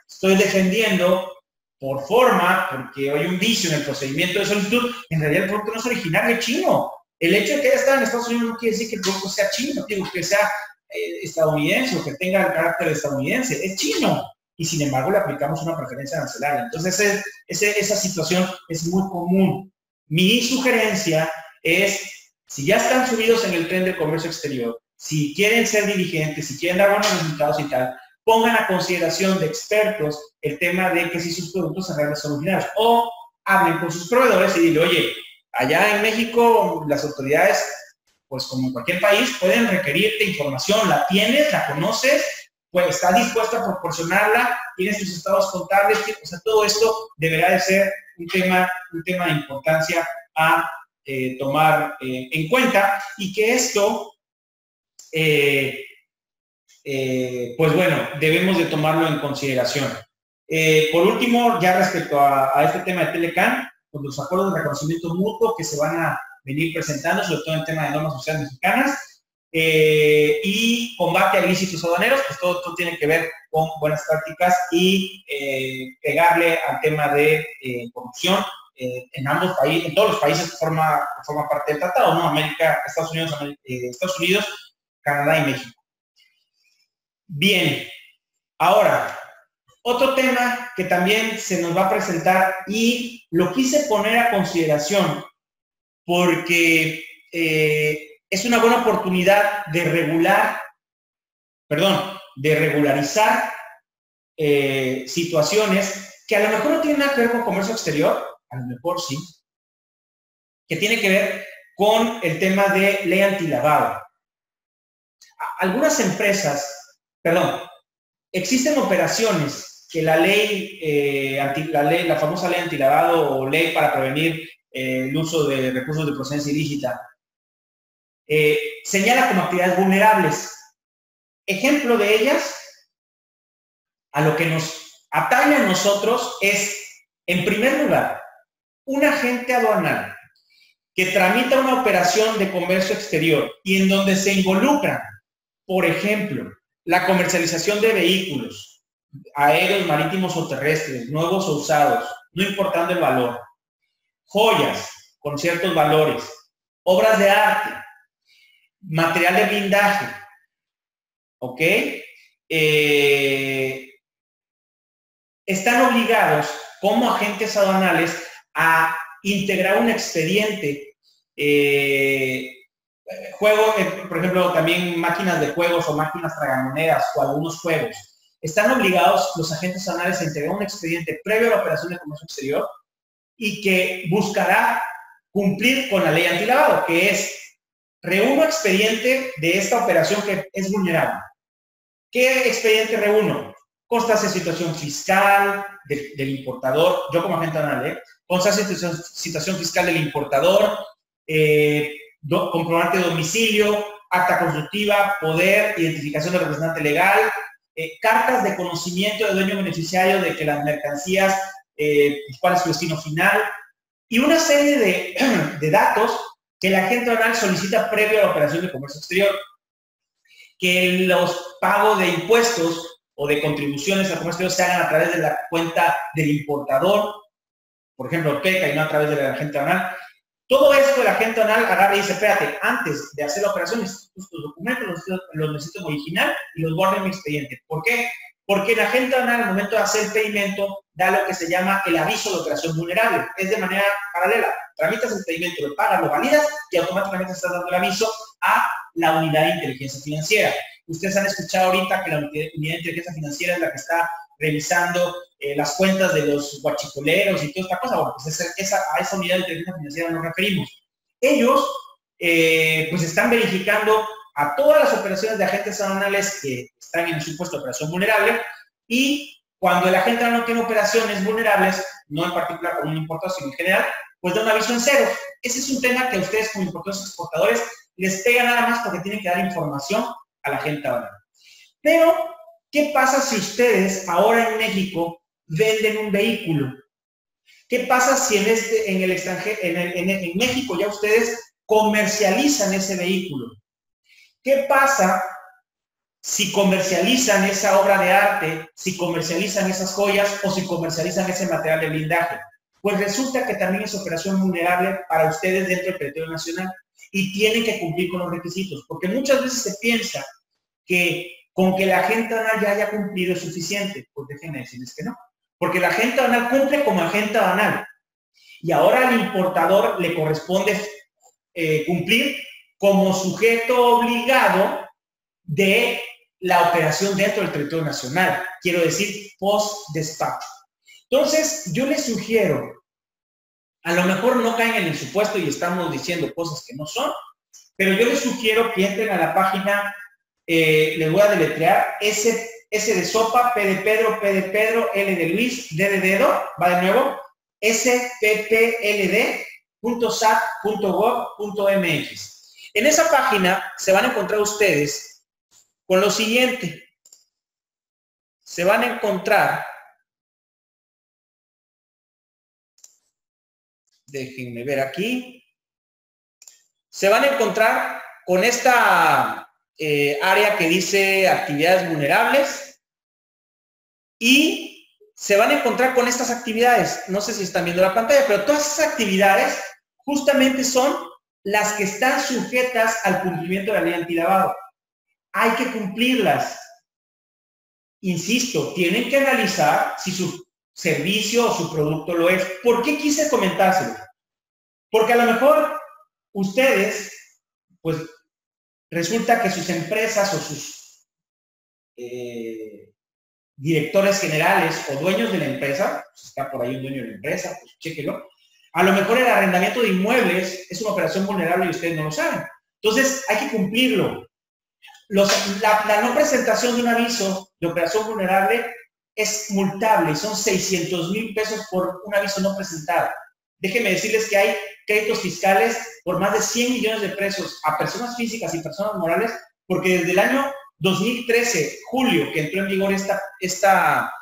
estoy defendiendo por forma, porque hay un vicio en el procedimiento de solicitud, en realidad el producto no es originario, es chino. El hecho de que haya estado en Estados Unidos no quiere decir que el producto sea chino, digo que sea estadounidense o que tenga el carácter estadounidense, es chino. Y sin embargo le aplicamos una preferencia arancelaria. Entonces esa situación es muy común. Mi sugerencia es, si ya están subidos en el tren del comercio exterior, si quieren ser dirigentes, si quieren dar buenos resultados y tal, pongan a consideración de expertos el tema de que si sus productos en realidad son originarios. O hablen con sus proveedores y digan, oye, allá en México las autoridades, pues como en cualquier país, pueden requerirte información. ¿La tienes? ¿La conoces? Pues está dispuesto a proporcionarla, tienes tus estados contables, o sea, todo esto deberá de ser un tema de importancia a tomar en cuenta y que esto, pues bueno, debemos de tomarlo en consideración. Por último, ya respecto a este tema de Telecan, pues los acuerdos de reconocimiento mutuo que se van a venir presentando, sobre todo en tema de normas sociales mexicanas, y combate a ilícitos aduaneros, pues todo esto tiene que ver con buenas prácticas y pegarle al tema de corrupción en ambos países, en todos los países que forma parte del tratado, ¿no? América, Estados Unidos, Canadá y México. Bien, ahora, otro tema que también se nos va a presentar y lo quise poner a consideración porque es una buena oportunidad de regularizar situaciones que a lo mejor no tienen nada que ver con comercio exterior, a lo mejor sí, que tiene que ver con el tema de ley antilavado. Algunas empresas, existen operaciones que la famosa ley antilavado o ley para prevenir el uso de recursos de procedencia ilícita, señala como actividades vulnerables. Ejemplo de ellas, a lo que nos atañe a nosotros es, en primer lugar, un agente aduanal que tramita una operación de comercio exterior y en donde se involucran, por ejemplo, la comercialización de vehículos aéreos, marítimos o terrestres, nuevos o usados, no importando el valor, joyas con ciertos valores, obras de arte, material de blindaje, ¿ok? Están obligados como agentes aduanales a integrar un expediente, por ejemplo, también máquinas de juegos o máquinas tragamonedas o algunos juegos. Están obligados los agentes aduanales a integrar un expediente previo a la operación de comercio exterior y que buscará cumplir con la ley antilavado, que es reúno expediente de esta operación que es vulnerable. ¿Qué expediente reúno? Constancia de situación fiscal del importador, yo como agente aduanal, constancia de situación fiscal del importador, comprobante de domicilio, acta constitutiva, poder, identificación del representante legal, cartas de conocimiento del dueño beneficiario de que las mercancías, cuál es su destino final, y una serie de datos que el agente aduanal solicita previo a la operación de comercio exterior. Que los pagos de impuestos o de contribuciones al comercio exterior se hagan a través de la cuenta del importador, por ejemplo, PECA y no a través del agente aduanal. Todo esto el agente aduanal agarra y dice, espérate, antes de hacer la operación, estos documentos los necesito en original y los guardo en mi expediente. ¿Por qué? Porque el agente aduanal al momento de hacer el pedimento da lo que se llama el aviso de operación vulnerable. Es de manera paralela. Tramitas el pedimento, lo pagas, lo validas y automáticamente estás dando el aviso a la unidad de inteligencia financiera. Ustedes han escuchado ahorita que la unidad de inteligencia financiera es la que está revisando las cuentas de los guachicoleros y toda esta cosa. Bueno, pues a esa unidad de inteligencia financiera nos referimos. Ellos pues están verificando a todas las operaciones de agentes aduanales que están en su supuesto de operación vulnerable, y cuando el agente no tiene operaciones vulnerables, no en particular con un importador, sino en general, pues da un aviso en cero. Ese es un tema que a ustedes como importadores y exportadores les pega nada más porque tienen que dar información al agente aduanal. Pero, ¿qué pasa si ustedes ahora en México venden un vehículo? ¿Qué pasa si en el extranjero, en México ya ustedes comercializan ese vehículo? ¿Qué pasa si comercializan esa obra de arte, si comercializan esas joyas o si comercializan ese material de blindaje? Pues resulta que también es operación vulnerable para ustedes dentro del territorio nacional y tienen que cumplir con los requisitos, porque muchas veces se piensa que con que la agente aduanal ya haya cumplido es suficiente. Pues déjenme decirles que no, porque la agente aduanal cumple como agente aduanal y ahora al importador le corresponde cumplir como sujeto obligado de la operación dentro del territorio nacional, quiero decir, post-despacho. Entonces, yo les sugiero, a lo mejor no caen en el supuesto y estamos diciendo cosas que no son, pero yo les sugiero que entren a la página, les voy a deletrear, S de sopa, P de Pedro, P de Pedro, L de Luis, D de dedo, va de nuevo, spppld.sat.gov.mx. En esa página se van a encontrar ustedes con lo siguiente. Se van a encontrar, déjenme ver aquí, se van a encontrar con esta área que dice actividades vulnerables y se van a encontrar con estas actividades. No sé si están viendo la pantalla, pero todas esas actividades justamente son las que están sujetas al cumplimiento de la ley antilavado. Hay que cumplirlas. Insisto, tienen que analizar si su servicio o su producto lo es. ¿Por qué quise comentárselo? Porque a lo mejor ustedes, pues, resulta que sus empresas o sus directores generales o dueños de la empresa, pues está por ahí un dueño de la empresa, pues chéquelo, a lo mejor el arrendamiento de inmuebles es una operación vulnerable y ustedes no lo saben. Entonces, hay que cumplirlo. La no presentación de un aviso de operación vulnerable es multable y son 600,000 pesos por un aviso no presentado. Déjenme decirles que hay créditos fiscales por más de 100 millones de pesos a personas físicas y personas morales, porque desde el año 2013, julio, que entró en vigor esta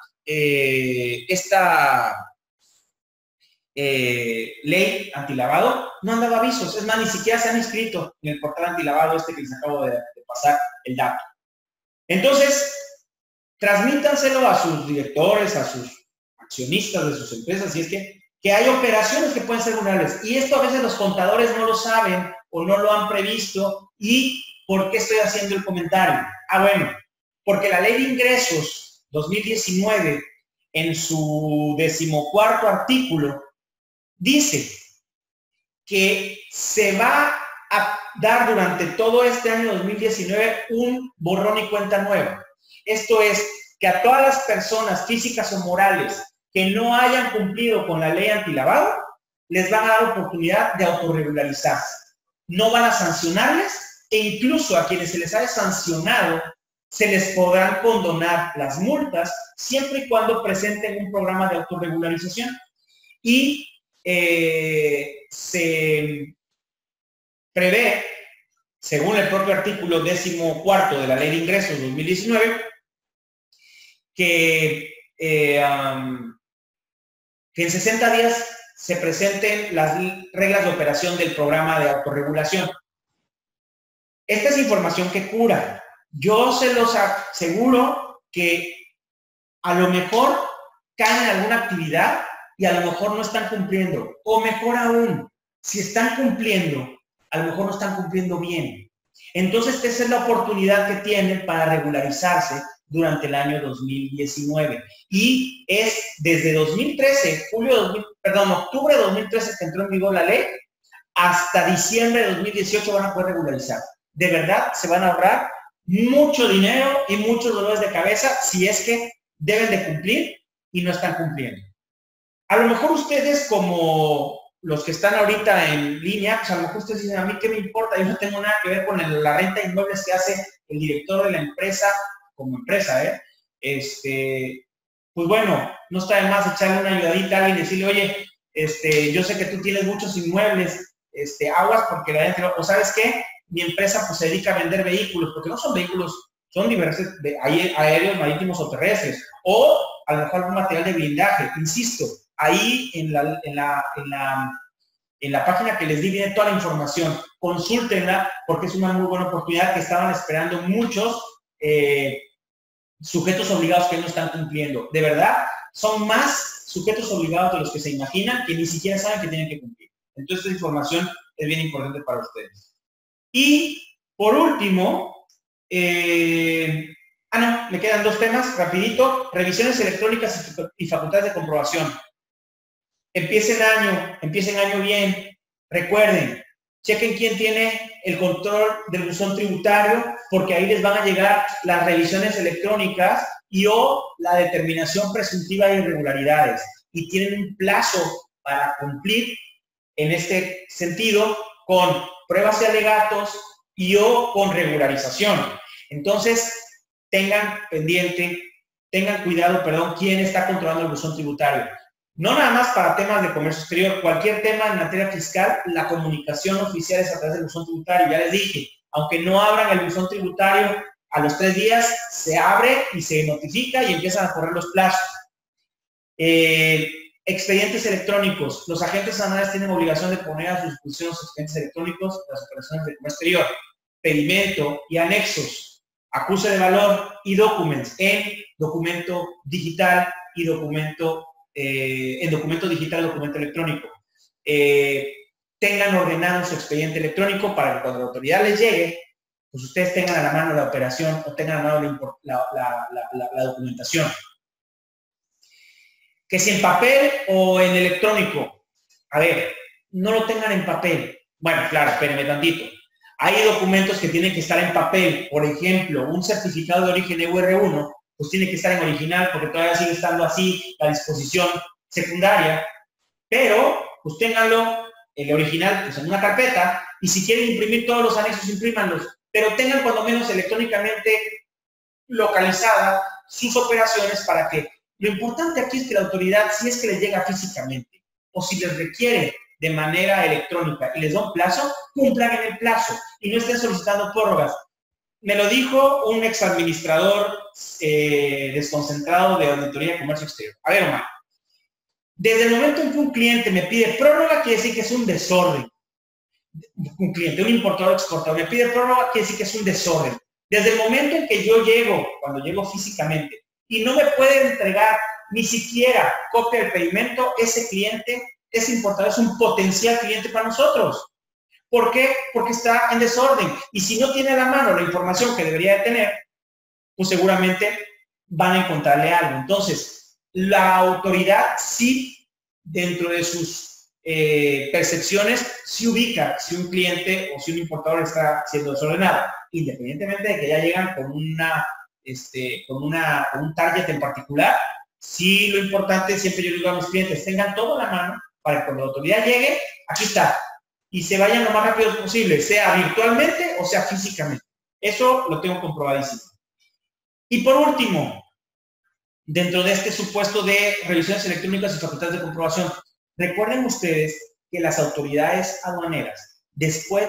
ley antilavado, no han dado avisos. Es más, ni siquiera se han inscrito en el portal antilavado que les acabo de pasar el dato. Entonces, transmítanselo a sus directores, a sus accionistas de sus empresas, si es que hay operaciones que pueden ser vulnerables. Y esto a veces los contadores no lo saben o no lo han previsto. ¿Y por qué estoy haciendo el comentario? Bueno, porque la Ley de Ingresos 2019, en su 14º artículo, dice que se va a dar durante todo este año 2019 un borrón y cuenta nueva. Esto es que a todas las personas físicas o morales que no hayan cumplido con la ley antilavado, les van a dar oportunidad de autorregularizarse. No van a sancionarles e incluso a quienes se les haya sancionado se les podrán condonar las multas siempre y cuando presenten un programa de autorregularización. Y se prevé, según el propio artículo 14º de la Ley de Ingresos 2019, que en 60 días se presenten las reglas de operación del programa de autorregulación. Esta es información que cura. Yo se los aseguro que a lo mejor caen en alguna actividad y a lo mejor no están cumpliendo. O mejor aún, si están cumpliendo, a lo mejor no están cumpliendo bien. Entonces, esa es la oportunidad que tienen para regularizarse durante el año 2019. Y es desde 2013, octubre de 2013 que entró en vigor la ley, hasta diciembre de 2018 van a poder regularizar. De verdad, se van a ahorrar mucho dinero y muchos dolores de cabeza si es que deben de cumplir y no están cumpliendo. A lo mejor ustedes, como los que están ahorita en línea, pues a lo mejor ustedes dicen, a mí qué me importa, yo no tengo nada que ver con la renta de inmuebles que hace el director de la empresa, como empresa, pues bueno, no está de más echarle una ayudadita a alguien y decirle, oye, yo sé que tú tienes muchos inmuebles, aguas porque la gente, o ¿sabes qué? Mi empresa pues se dedica a vender vehículos, porque no son vehículos, son diversos, aéreos, marítimos o terrestres, o a lo mejor algún material de blindaje, insisto, ahí en la página que les di viene toda la información, consúltenla porque es una muy buena oportunidad que estaban esperando muchos sujetos obligados que no están cumpliendo. De verdad, son más sujetos obligados de los que se imaginan que ni siquiera saben que tienen que cumplir. Entonces, esta información es bien importante para ustedes. Y, por último, me quedan dos temas, rapidito. Revisiones electrónicas y facultades de comprobación. Empiecen año bien. Recuerden, chequen quién tiene el control del buzón tributario, porque ahí les van a llegar las revisiones electrónicas o la determinación presuntiva de irregularidades. Y tienen un plazo para cumplir en este sentido con pruebas y alegatos o con regularización. Entonces, tengan cuidado, quién está controlando el buzón tributario. No nada más para temas de comercio exterior, cualquier tema en materia fiscal, la comunicación oficial es a través del buzón tributario. Ya les dije, aunque no abran el buzón tributario, a los 3 días se abre y se notifica y empiezan a correr los plazos. Expedientes electrónicos. Los agentes aduanales tienen obligación de poner a su disposición los expedientes electrónicos de las operaciones de comercio exterior, pedimento y anexos, acuse de valor y documents en documento digital y documento electrónico. Tengan ordenado su expediente electrónico para que cuando la autoridad les llegue, pues ustedes tengan a la mano la operación o tengan a la mano la documentación. Que si en papel o en electrónico, a ver, no lo tengan en papel. Bueno, claro, espérenme tantito. Hay documentos que tienen que estar en papel. Por ejemplo, un certificado de origen EUR1, pues tiene que estar en original porque todavía sigue estando así la disposición secundaria. Pero, pues ténganlo, el original, pues en una carpeta. Y si quieren imprimir todos los anexos, imprímanlos. Pero tengan cuando menos electrónicamente localizada sus operaciones para que lo importante aquí es que la autoridad, si es que les llega físicamente o si les requiere de manera electrónica y les da un plazo, cumplan en el plazo y no estén solicitando prórrogas. Me lo dijo un exadministrador desconcentrado de Auditoría de Comercio Exterior. A ver, Omar, desde el momento en que un cliente me pide prórroga, quiere decir que es un desorden. Un cliente, un importador o exportador, me pide prórroga, quiere decir que es un desorden. Desde el momento en que yo llego, cuando llego físicamente, y no me puede entregar ni siquiera copia del pedimento, ese cliente, ese importador es un potencial cliente para nosotros. ¿Por qué? Porque está en desorden. Y si no tiene a la mano la información que debería de tener, pues seguramente van a encontrarle algo. Entonces, la autoridad sí, dentro de sus percepciones, sí ubica si un cliente o si un importador está siendo desordenado, independientemente de que ya llegan con un target en particular. Sí, lo importante, siempre yo digo a mis clientes, tengan todo a la mano para que cuando la autoridad llegue, aquí está, y se vayan lo más rápido posible, sea virtualmente o sea físicamente. Eso lo tengo comprobadísimo. Y por último, dentro de este supuesto de revisiones electrónicas y facultades de comprobación, recuerden ustedes que las autoridades aduaneras,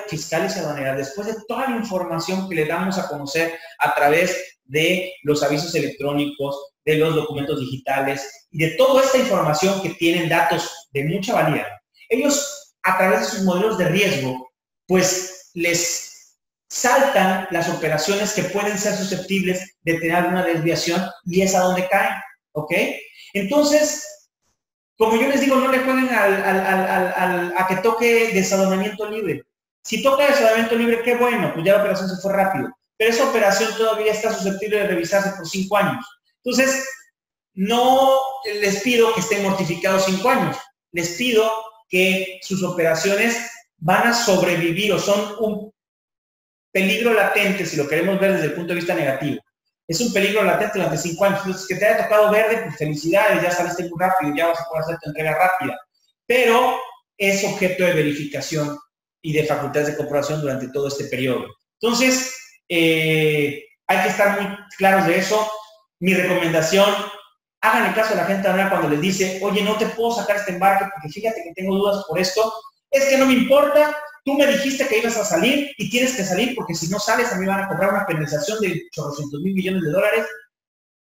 fiscales y aduaneras, después de toda la información que le damos a conocer a través de los avisos electrónicos, de los documentos digitales y de toda esta información que tienen datos de mucha valía, ellos a través de sus modelos de riesgo, pues les saltan las operaciones que pueden ser susceptibles de tener alguna desviación y es a donde caen, ¿ok? Entonces, como yo les digo, no le jueguen a que toque desaduanamiento libre. Si toca desaduanamiento libre, qué bueno, pues ya la operación se fue rápido. pero esa operación todavía está susceptible de revisarse por 5 años. Entonces, no les pido que estén mortificados 5 años, les pido que sus operaciones van a sobrevivir o son un peligro latente, si lo queremos ver desde el punto de vista negativo. Es un peligro latente durante 5 años. Entonces, que te haya tocado verde, pues felicidades, ya saliste muy rápido, ya vas a poder hacer tu entrega rápida. Pero es objeto de verificación y de facultades de comprobación durante todo este periodo. Entonces, hay que estar muy claros de eso. Mi recomendación, háganle caso a la gente ahora cuando les dice, oye, no te puedo sacar este embarque porque fíjate que tengo dudas por esto. Es que no me importa, tú me dijiste que ibas a salir y tienes que salir porque si no sales a mí van a cobrar una penalización de 800,000 millones de dólares.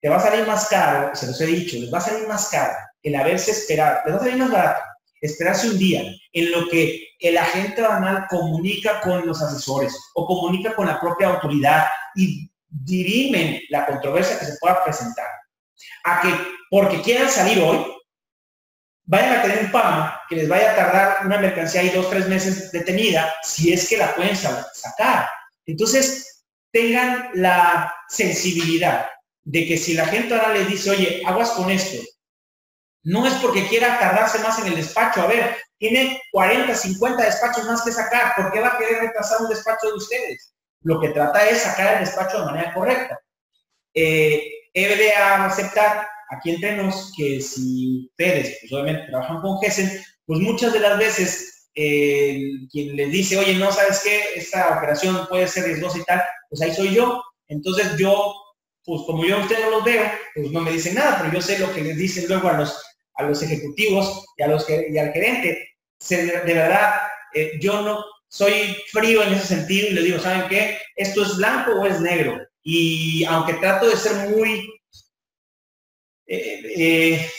Te va a salir más caro, se los he dicho, les va a salir más caro el haberse esperado, les va a salir más barato esperarse un día en lo que el agente aduanal comunica con los asesores o comunica con la propia autoridad y dirimen la controversia que se pueda presentar, a que porque quieran salir hoy, vayan a tener un PAMA que les vaya a tardar una mercancía ahí 2 o 3 meses detenida, si es que la pueden sacar. Entonces, tengan la sensibilidad de que si la gente ahora les dice, oye, aguas con esto, no es porque quiera tardarse más en el despacho. A ver, tiene 40, 50 despachos más que sacar. ¿Por qué va a querer retrasar un despacho de ustedes? Lo que trata es sacar el despacho de manera correcta. He de aceptar aquí entre nos que si ustedes, pues obviamente trabajan con GESEN, pues muchas de las veces quien les dice, oye, no, ¿sabes qué? Esta operación puede ser riesgosa y tal, pues ahí soy yo. Entonces yo, pues como yo a ustedes no los veo, pues no me dicen nada, pero yo sé lo que les dicen luego a los ejecutivos y al gerente. De verdad, yo no soy frío en ese sentido y les digo, ¿saben qué? ¿Esto es blanco o es negro? Y aunque trato de ser muy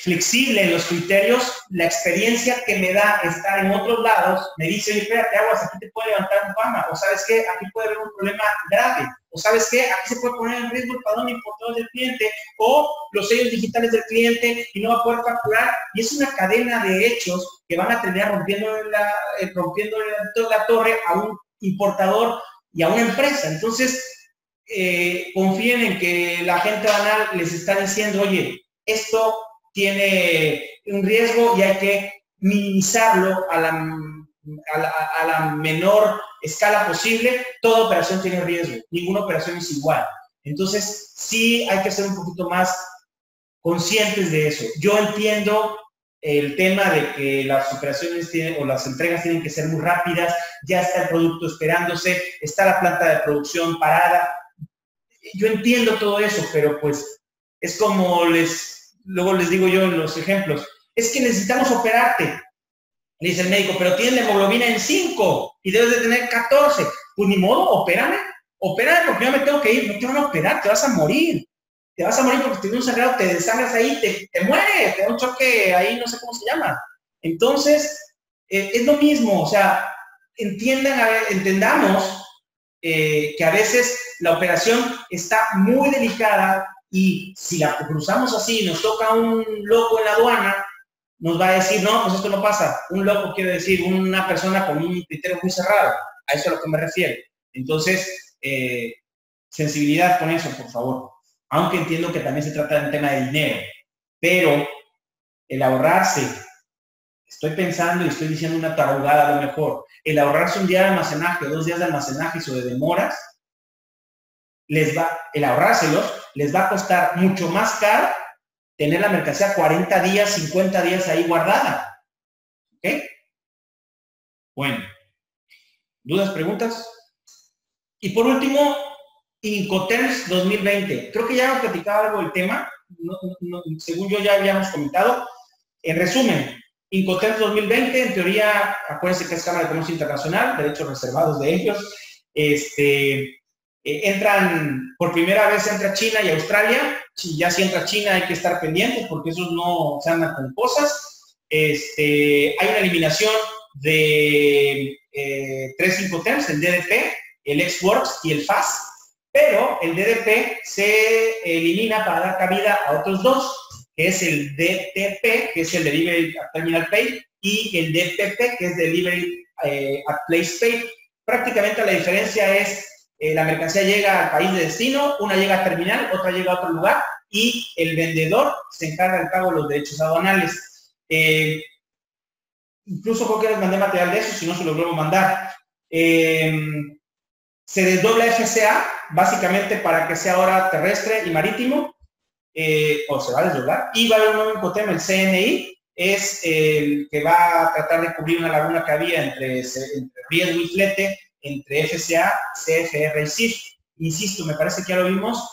flexible en los criterios, la experiencia que me da estar en otros lados me dice, oye, espérate, aguas, aquí te puede levantar un PAMA, o ¿sabes qué? Aquí puede haber un problema grave, o ¿sabes qué? Aquí se puede poner en riesgo el padrón importador del cliente, o los sellos digitales del cliente y no va a poder facturar, y es una cadena de hechos que van a terminar rompiendo la torre a un importador y a una empresa. Entonces, confíen en que la gente banal les está diciendo, oye, esto tiene un riesgo y hay que minimizarlo a la menor escala posible. Toda operación tiene riesgo, ninguna operación es igual. Entonces, sí hay que ser un poquito más conscientes de eso. Yo entiendo el tema de que las operaciones o las entregas tienen que ser muy rápidas, ya está el producto esperándose, está la planta de producción parada. Yo entiendo todo eso, pero pues es como luego les digo yo en los ejemplos, es que necesitamos operarte. Le dice el médico, pero tienes la hemoglobina en 5 y debes de tener 14. Pues ni modo, opérame porque yo me tengo que ir. No te van a operar, te vas a morir. Te vas a morir porque te dio un sangrado, te desangras ahí, te mueres, te da un choque ahí, no sé cómo se llama. Entonces, es lo mismo, o sea, entendamos que a veces la operación está muy delicada y si la cruzamos así, nos toca un loco en la aduana, nos va a decir, no, pues esto no pasa. Un loco quiere decir una persona con un criterio muy cerrado. A eso es a lo que me refiero. Entonces, sensibilidad con eso, por favor. Aunque entiendo que también se trata de un tema de dinero. Pero el ahorrarse, estoy pensando y estoy diciendo una tarugada a lo mejor, el ahorrarse un día de almacenaje o 2 días de almacenaje o de demoras, el ahorrárselos les va a costar mucho más caro tener la mercancía 40 días, 50 días ahí guardada. ¿Ok? Bueno. ¿Dudas, preguntas? Y por último, Incoterms 2020. Creo que ya hemos platicado algo del tema. Según yo ya habíamos comentado. En resumen, Incoterms 2020, en teoría, acuérdense que es Cámara de Comercio Internacional, derechos reservados de ellos. Entran, por primera vez entra China y Australia. Ya si entra China hay que estar pendientes porque esos no se andan con cosas. Hay una eliminación de 3 Incoterms, el DDP, el Ex-Works y el FAS, pero el DDP se elimina para dar cabida a otros 2, que es el DTP, que es el Delivery at Terminal Pay, y el DPP, que es Delivery at Place Pay. Prácticamente la diferencia es la mercancía llega al país de destino, una llega a terminal, otra llega a otro lugar y el vendedor se encarga del pago de los derechos aduanales. Incluso creo que les mandé material de eso, si no se lo vuelvo a mandar. Se desdobla FCA, básicamente para que sea ahora terrestre y marítimo, o se va a desdoblar, y va a haber un nuevo Incoterm, el CNI, es el que va a tratar de cubrir una laguna que había entre riesgo y flete, entre FCA, CFR y CIF. Insisto, me parece que ya lo vimos.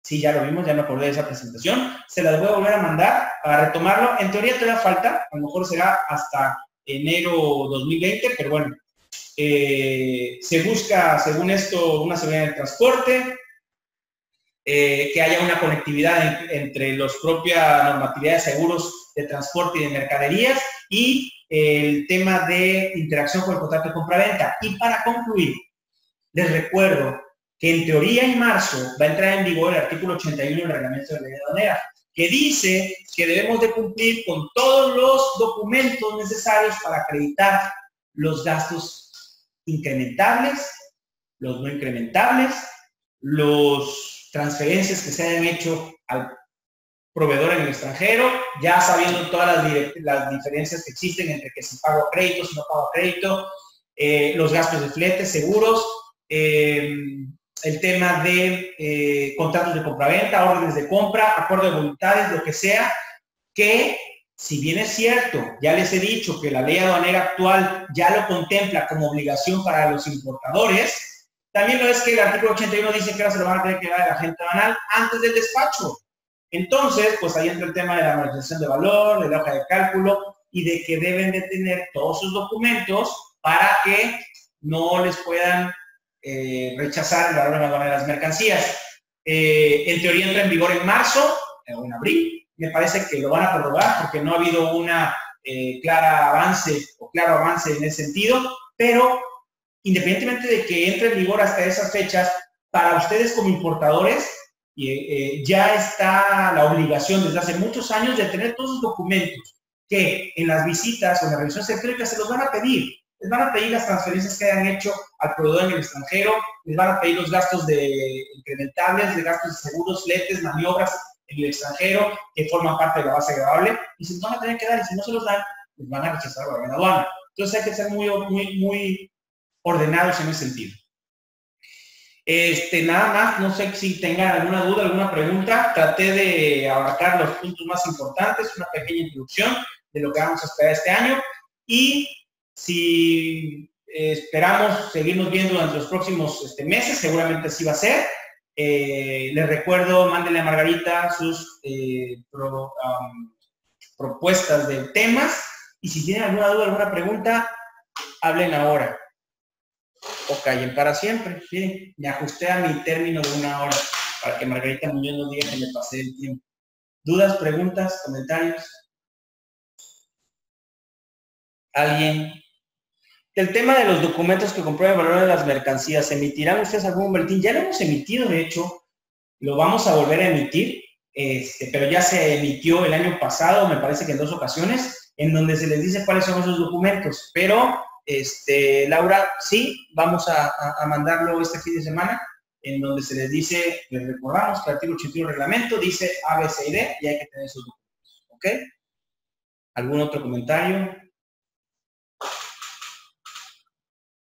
Sí, ya lo vimos, ya me acordé de esa presentación. Se las voy a volver a mandar para retomarlo. En teoría todavía falta, a lo mejor será hasta enero 2020, pero bueno. Se busca, según esto, una seguridad del transporte, que haya una conectividad entre las propias normatividades de seguros de transporte y de mercaderías y el tema de interacción con el contrato de compraventa. Y para concluir, les recuerdo que en teoría en marzo va a entrar en vigor el artículo 81 del reglamento de la ley aduanera, que dice que debemos de cumplir con todos los documentos necesarios para acreditar los gastos incrementables, los no incrementables, las transferencias que se hayan hecho al proveedor en el extranjero, ya sabiendo todas las diferencias que existen entre que si pago a crédito, si no pago a crédito, los gastos de flete, seguros, el tema de contratos de compraventa, órdenes de compra, acuerdo de voluntades, lo que sea, que si bien es cierto, ya les he dicho que la ley aduanera actual ya lo contempla como obligación para los importadores, también lo es que el artículo 81 dice que ahora se lo van a tener que dar al agente aduanal antes del despacho. Entonces, pues ahí entra el tema de la amortización de valor, de la hoja de cálculo y de que deben de tener todos sus documentos para que no les puedan rechazar el valor en la aduana de las mercancías. En teoría entra en vigor en marzo o en abril. Me parece que lo van a prorrogar porque no ha habido una claro avance en ese sentido, pero independientemente de que entre en vigor hasta esas fechas, para ustedes como importadores ya está la obligación desde hace muchos años de tener todos los documentos que en las visitas o en las revisiones electrónicas se los van a pedir. Les van a pedir las transferencias que hayan hecho al proveedor en el extranjero, les van a pedir los gastos incrementables, de gastos de seguros, fletes, maniobras en el extranjero, que forman parte de la base gravable, y se los van a tener que dar, y si no se los dan, les van a rechazar la aduana. Entonces hay que ser muy ordenados en ese sentido. Nada más, no sé si tengan alguna duda, alguna pregunta. Traté de abarcar los puntos más importantes, una pequeña introducción de lo que vamos a esperar este año, y si esperamos seguirnos viendo durante los próximos meses, seguramente así va a ser. Les recuerdo, mándenle a Margarita sus propuestas de temas, y si tienen alguna duda, alguna pregunta, hablen ahora o callen para siempre. Miren, me ajusté a mi término de 1 hora para que Margarita Muñoz no diga que me pasé el tiempo. ¿Dudas, preguntas, comentarios? ¿Alguien? El tema de los documentos que comprueben el valor de las mercancías, ¿emitirán ustedes algún boletín? Ya lo hemos emitido, de hecho, lo vamos a volver a emitir, pero ya se emitió el año pasado, me parece que en 2 ocasiones, en donde se les dice cuáles son esos documentos. Pero, Laura, sí, vamos a mandarlo este fin de semana, en donde se les dice, les recordamos que el artículo 81 del reglamento dice A, B, C y D, y hay que tener esos documentos. ¿Ok? ¿Algún otro comentario?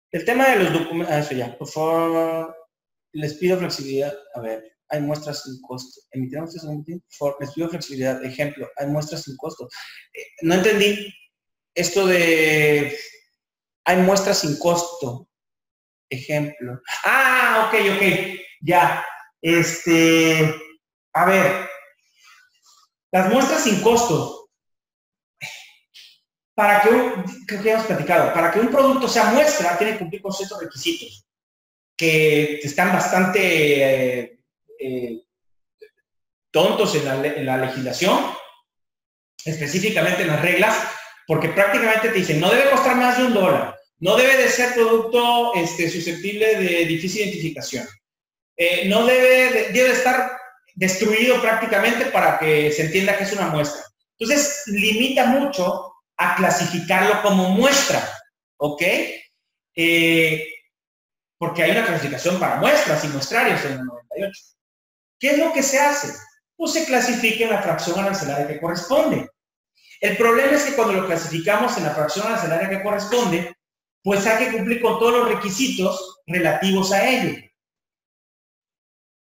El tema de los documentos, eso ya, por favor, les pido flexibilidad. A ver, hay muestras sin costo. ¿Emitirán ustedes un boletín? Por favor, les pido flexibilidad. Ejemplo, hay muestras sin costo. No entendí esto de hay muestras sin costo. Ejemplo. Ah, ok, ya. A ver, las muestras sin costo. Creo que hemos platicado, para que un producto sea muestra, tiene que cumplir con ciertos requisitos que están bastante tontos en la legislación, específicamente en las reglas, porque prácticamente te dicen, no debe costar más de $1, no debe de ser producto susceptible de difícil identificación, no debe estar destruido prácticamente para que se entienda que es una muestra. Entonces, limita mucho a clasificarlo como muestra, ¿ok? porque hay una clasificación para muestras y muestrarios en el 98. ¿Qué es lo que se hace? Pues se clasifica en la fracción arancelaria que corresponde. El problema es que cuando lo clasificamos en la fracción arancelaria que corresponde, pues hay que cumplir con todos los requisitos relativos a ello.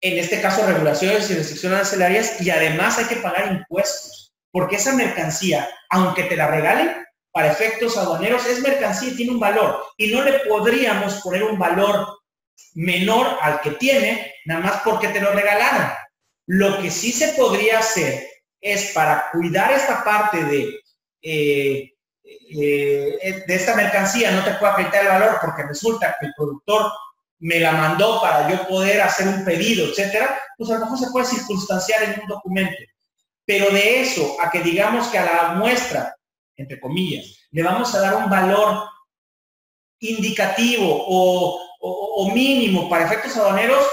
En este caso, regulaciones y restricciones arancelarias, y además hay que pagar impuestos, porque esa mercancía, aunque te la regalen, para efectos aduaneros, es mercancía y tiene un valor, y no le podríamos poner un valor menor al que tiene, nada más porque te lo regalaron. Lo que sí se podría hacer es, para cuidar esta parte de esta mercancía, no te puedo acreditar el valor porque resulta que el productor me la mandó para yo poder hacer un pedido, etcétera, pues a lo mejor se puede circunstanciar en un documento. Pero de eso a que digamos que a la muestra, entre comillas, le vamos a dar un valor indicativo o mínimo para efectos aduaneros,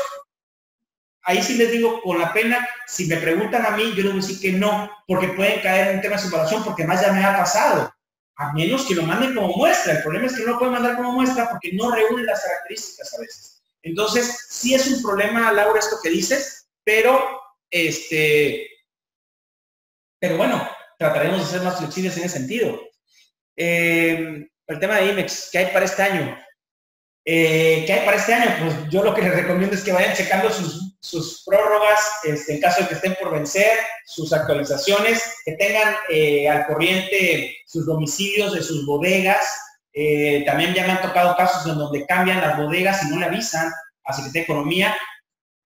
ahí sí les digo con la pena, si me preguntan a mí, yo les voy a decir que no, porque pueden caer en un tema de separación, porque más ya me ha pasado, a menos que lo manden como muestra. El problema es que no lo pueden mandar como muestra porque no reúnen las características a veces. Entonces, sí es un problema, Laura, esto que dices, pero bueno, trataremos de ser más flexibles en ese sentido. El tema de IMEX, ¿qué hay para este año? ¿Qué hay para este año? Pues yo lo que les recomiendo es que vayan checando sus prórrogas, en caso de que estén por vencer, sus actualizaciones, que tengan al corriente sus domicilios de sus bodegas. También ya me han tocado casos en donde cambian las bodegas y no le avisan a Secretaría de Economía.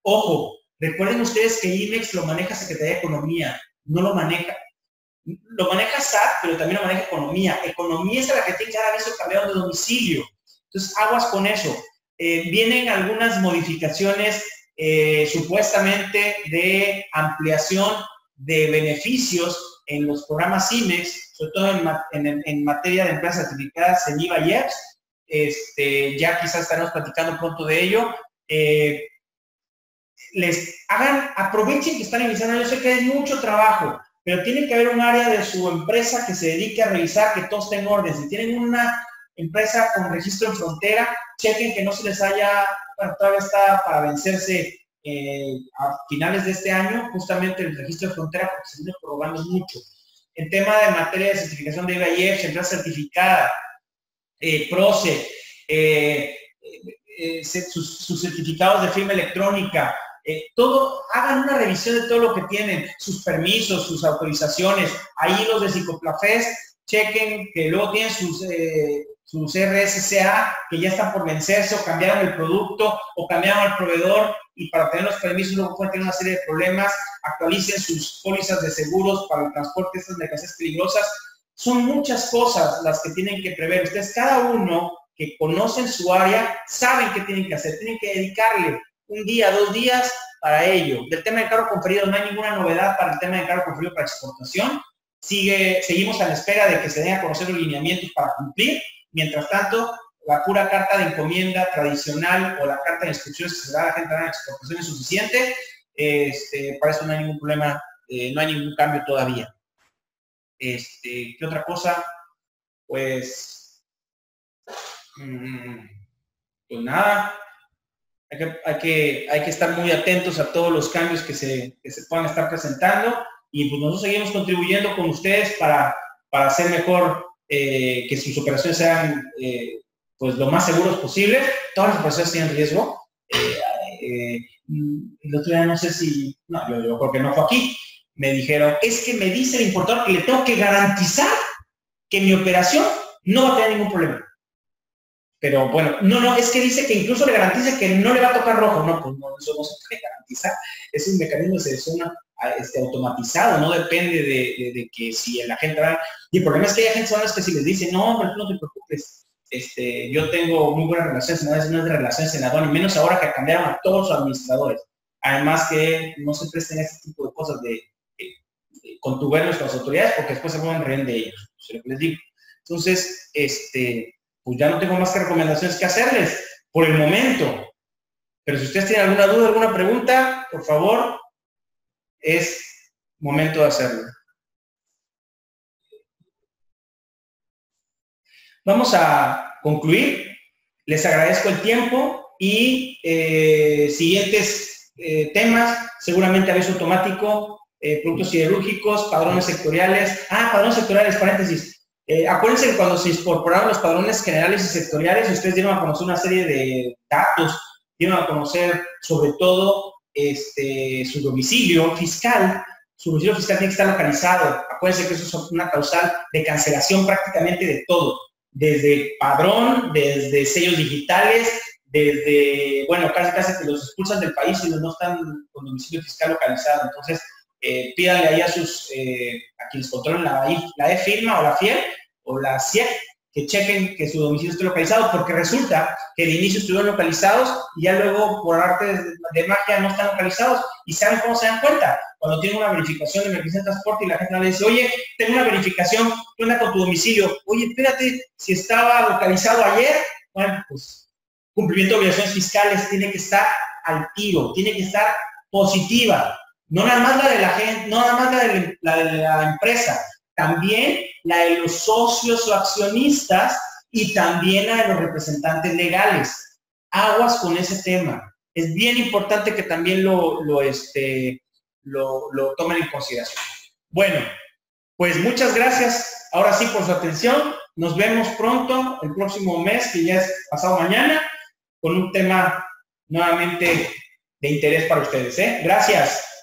Ojo, recuerden ustedes que IMEX lo maneja Secretaría de Economía, no lo maneja. Lo maneja SAT, pero también lo maneja Economía. Economía es la que tiene que dar aviso cambiado de domicilio. Entonces, aguas con eso. Vienen algunas modificaciones supuestamente de ampliación de beneficios en los programas IMEX, sobre todo en materia de empresas certificadas en IVA y EPS. Ya quizás estaremos platicando pronto de ello. Aprovechen que están iniciando. Yo sé que hay mucho trabajo, pero tiene que haber un área de su empresa que se dedique a revisar que todo esté en orden. Si tienen una empresa con registro en frontera, chequen que no se les haya, bueno, todavía está para vencerse a finales de este año, justamente el registro de frontera, porque se viene prorrogando mucho. En tema de materia de certificación de IVA y EPS, empresa certificada, PROCE, sus certificados de firma electrónica, todo, hagan una revisión de todo lo que tienen, sus permisos, sus autorizaciones. Ahí los de Psicoplafest, chequen que luego tienen sus RSCA que ya están por vencerse, o cambiaron el producto, o cambiaron al proveedor, y para tener los permisos luego pueden tener una serie de problemas. Actualicen sus pólizas de seguros para el transporte de estas mercancías peligrosas. Son muchas cosas las que tienen que prever. Ustedes, cada uno que conocen su área, saben qué tienen que hacer. Tienen que dedicarle un día, 2 días para ello. Del tema de cargo conferido, no hay ninguna novedad para el tema de cargo conferido para exportación. Seguimos a la espera de que se den a conocer los lineamientos para cumplir. Mientras tanto, la pura carta de encomienda tradicional o la carta de instrucciones que se da a la gente de exportación es suficiente. Para eso no hay ningún problema, no hay ningún cambio todavía. ¿Qué otra cosa? Pues nada. Hay que estar muy atentos a todos los cambios que se puedan estar presentando, y pues nosotros seguimos contribuyendo con ustedes para hacer mejor, que sus operaciones sean pues lo más seguros posible. Todas las operaciones tienen riesgo. El otro día no sé si, no, yo creo que no fue aquí, me dijeron, es que me dice el importador que le tengo que garantizar que mi operación no va a tener ningún problema. Pero bueno, no, es que dice que incluso le garantiza que no le va a tocar rojo. No, pues no, eso no se puede garantizar. Es un mecanismo de selección automatizado, no depende de que si el agente va. Y el problema es que hay agentes que si les dicen, no, pero no te preocupes, yo tengo muy buenas relaciones, no es de relaciones en la aduana, y menos ahora que cambiaron a todos los administradores. Además que no se presten a este tipo de cosas de contubernios con las autoridades, porque después se vuelven rehén de ellos, es lo que les digo. Entonces, pues ya no tengo más que recomendaciones que hacerles por el momento. Pero si ustedes tienen alguna duda, alguna pregunta, por favor, es momento de hacerlo. Vamos a concluir. Les agradezco el tiempo. y siguientes temas, seguramente aviso automático, productos siderúrgicos, padrones sectoriales. Padrones sectoriales, paréntesis. Acuérdense que cuando se incorporaron los padrones generales y sectoriales, ustedes dieron a conocer una serie de datos, dieron a conocer sobre todo su domicilio fiscal. Su domicilio fiscal tiene que estar localizado. Acuérdense que eso es una causal de cancelación prácticamente de todo, desde padrón, desde sellos digitales, desde, bueno, casi que los expulsan del país si no están con domicilio fiscal localizado. Entonces, pídanle ahí a quienes controlen la E-Firma o la FIEL o la CIEC que chequen que su domicilio esté localizado, porque resulta que de inicio estuvieron localizados y ya luego por arte de magia no están localizados. ¿Y saben cómo se dan cuenta? Cuando tienen una verificación de emergencia de transporte y la gente le dice, oye, tengo una verificación, ¿qué onda con tu domicilio? Oye, espérate, si estaba localizado ayer, bueno, pues cumplimiento de obligaciones fiscales tiene que estar al tiro, tiene que estar positiva. No nada más la de la gente, no nada más la de la empresa, también la de los socios o accionistas y también la de los representantes legales. Aguas con ese tema. Es bien importante que también lo tomen en consideración. Bueno, pues muchas gracias ahora sí por su atención. Nos vemos pronto, el próximo mes, que ya es pasado mañana, con un tema nuevamente de interés para ustedes. Gracias.